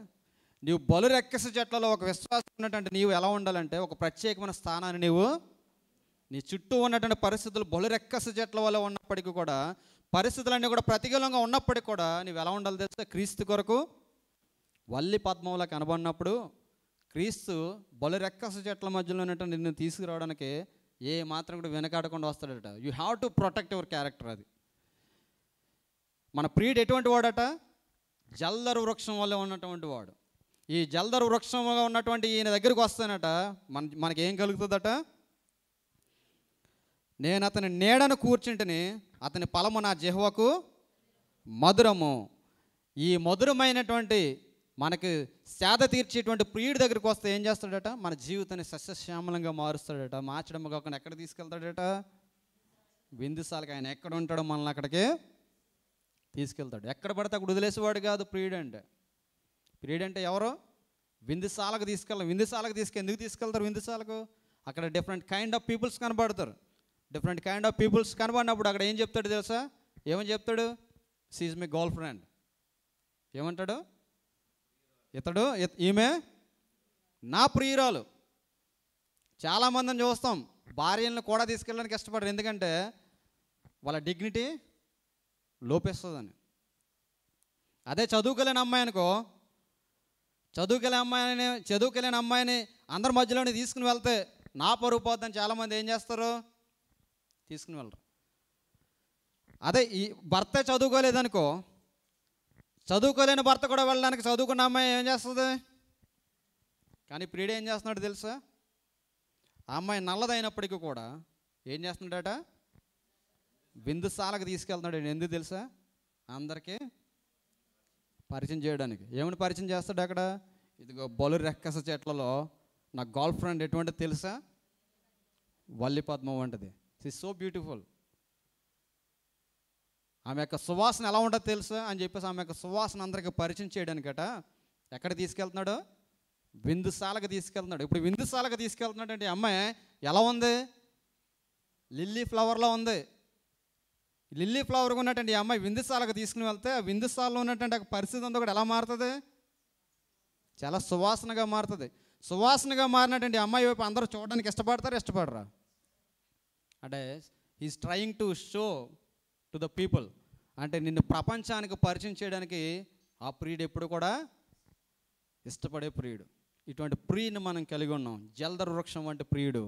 నీవు బలు రెక్కస చెట్లలో ఒక విశ్వాసం ఉన్నటువంటి నీవు ఎలా ఉండాలంటే, ఒక ప్రత్యేకమైన స్థానాన్ని నీ చుట్టూ ఉన్నటువంటి పరిస్థితులు బలు రెక్కస చెట్ల వల్ల ఉన్నప్పటికీ కూడా, పరిస్థితులన్నీ కూడా ప్రతికూలంగా ఉన్నప్పటికీ కూడా నీవు ఎలా ఉండాలి తెలుసా? క్రీస్తు కొరకు వల్లి పద్మంలో కనబడినప్పుడు క్రీస్తు బలు రెక్కస చెట్ల మధ్యలో ఉన్నటువంటి నిన్ను తీసుకురావడానికి ఏ మాత్రం కూడా వెనకాడకుండా వస్తాడట. You have to protect your character. అది మన ప్రియుడు ఎటువంటి వాడట? జల్దరు వృక్షం వల్ల ఉన్నటువంటి వాడు. ఈ జల్దరు వృక్షంగా ఉన్నటువంటి ఈయన దగ్గరికి వస్తానట, మనకి ఏం కలుగుతుందట? నేను అతని నీడను కూర్చుంటని, అతని ఫలము నా జిహ్వకు మధురము. ఈ మధురమైనటువంటి మనకి సేద తీర్చేటువంటి ప్రియుడి దగ్గరికి వస్తే ఏం చేస్తాడట? మన జీవితాన్ని సస్యశ్యామలంగా మారుస్తాడట. మార్చడం కాకుండా ఎక్కడ తీసుకెళ్తాడట? విందుసాలకి ఆయన ఎక్కడ ఉంటాడో మనల్ని అక్కడికి తీసుకెళ్తాడు. ఎక్కడ పడితే అక్కడ వదిలేసేవాడు కాదు ప్రియుడు అంటే. ప్రియుడు అంటే ఎవరు? విందుసాలకు తీసుకెళ్ళి ఎందుకు తీసుకెళ్తారు విందుసాలకు? అక్కడ డిఫరెంట్ కైండ్ ఆఫ్ పీపుల్స్ కనబడతారు. డిఫరెంట్ కైండ్ ఆఫ్ పీపుల్స్ కనబడినప్పుడు అక్కడ ఏం చెప్తాడు తెలుసా? ఏమని చెప్తాడు? She is my girl friend. ఏమంటాడు? ఈమె నా ప్రియురాలు. చాలామందిని చూస్తాం భార్యలను కూడా తీసుకెళ్ళడానికి ఇష్టపడరు. ఎందుకంటే వాళ్ళ డిగ్నిటీ లోపిస్తుందని. అదే చదువుకోలేని అమ్మాయి అనుకో, చదువుకోలేని అమ్మాయిని అందరి మధ్యలోనే తీసుకుని వెళ్తే నా పరువు పోద్దని చాలామంది ఏం చేస్తారు? తీసుకుని వెళ్ళరు. అదే ఈ భర్త చదువుకోలేదనుకో, చదువుకోలేని భర్త కూడా వెళ్ళడానికి చదువుకున్న అమ్మాయి ఏం చేస్తుంది? కానీ ప్రియుడు ఏం చేస్తున్నాడు తెలుసా? ఆ అమ్మాయి నల్లదైనప్పటికీ కూడా ఏం చేస్తున్నాడట? విందుసాలకు తీసుకెళ్తున్నాడు. ఎందుకు తెలుసా? అందరికీ పరిచయం చేయడానికి. ఏమని పరిచయం చేస్తాడు అక్కడ? ఇదిగో బలు రెక్కస చెట్లలో నా గర్ల్ ఫ్రెండ్ ఎటువంటిది తెలుసా? వల్లి పద్మం వంటిది. She so beautiful. ఆమె యొక్క సువాసన ఎలా ఉంటుందో తెలుసా అని చెప్పేసి ఆమె యొక్క సువాసన అందరికీ పరిచయం చేయడానికట ఎక్కడ తీసుకెళ్తున్నాడు? విందుసాలకు తీసుకెళ్తున్నాడు. ఇప్పుడు విందుసాలకు తీసుకెళ్తున్నాడు అంటే అమ్మాయి ఎలా ఉంది? లిల్లీ ఫ్లవర్లో ఉంది. లిల్లీ ఫ్లవర్గా ఉన్నటువంటి ఈ అమ్మాయి విందుసాలకు తీసుకుని వెళ్తే ఆ విందుసాలలో ఉన్నటువంటి పరిస్థితి అంతా కూడా ఎలా మారుతుంది? చాలా సువాసనగా మారుతుంది. సువాసనగా మారినటువంటి అమ్మాయి వైపు అందరూ చూడడానికి ఇష్టపడరా? అంటే he's trying to show to the people. అంటే నిన్ను ప్రపంచానికి పరిచయం చేయడానికి ఆ ప్రియుడు ఎప్పుడు కూడా ఇష్టపడే ప్రియుడు. ఇటువంటి ప్రియుని మనం కలిగి ఉన్నాం. జల్దర వృక్షం వంటి ప్రియుడు,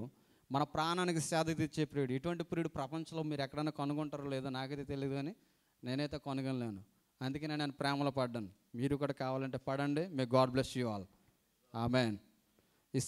మన ప్రాణానికి సేద తీర్చే ప్రియుడు. ఇటువంటి ప్రియుడు ప్రపంచంలో మీరు ఎక్కడైనా కనుగొంటారో లేదో నాకైతే తెలియదు, కానీ నేనైతే కనుగొనలేను. అందుకే నేను ప్రేమలో పడ్డాను. మీరు కూడా కావాలంటే పడండి. May God bless you all. Amen. ఈ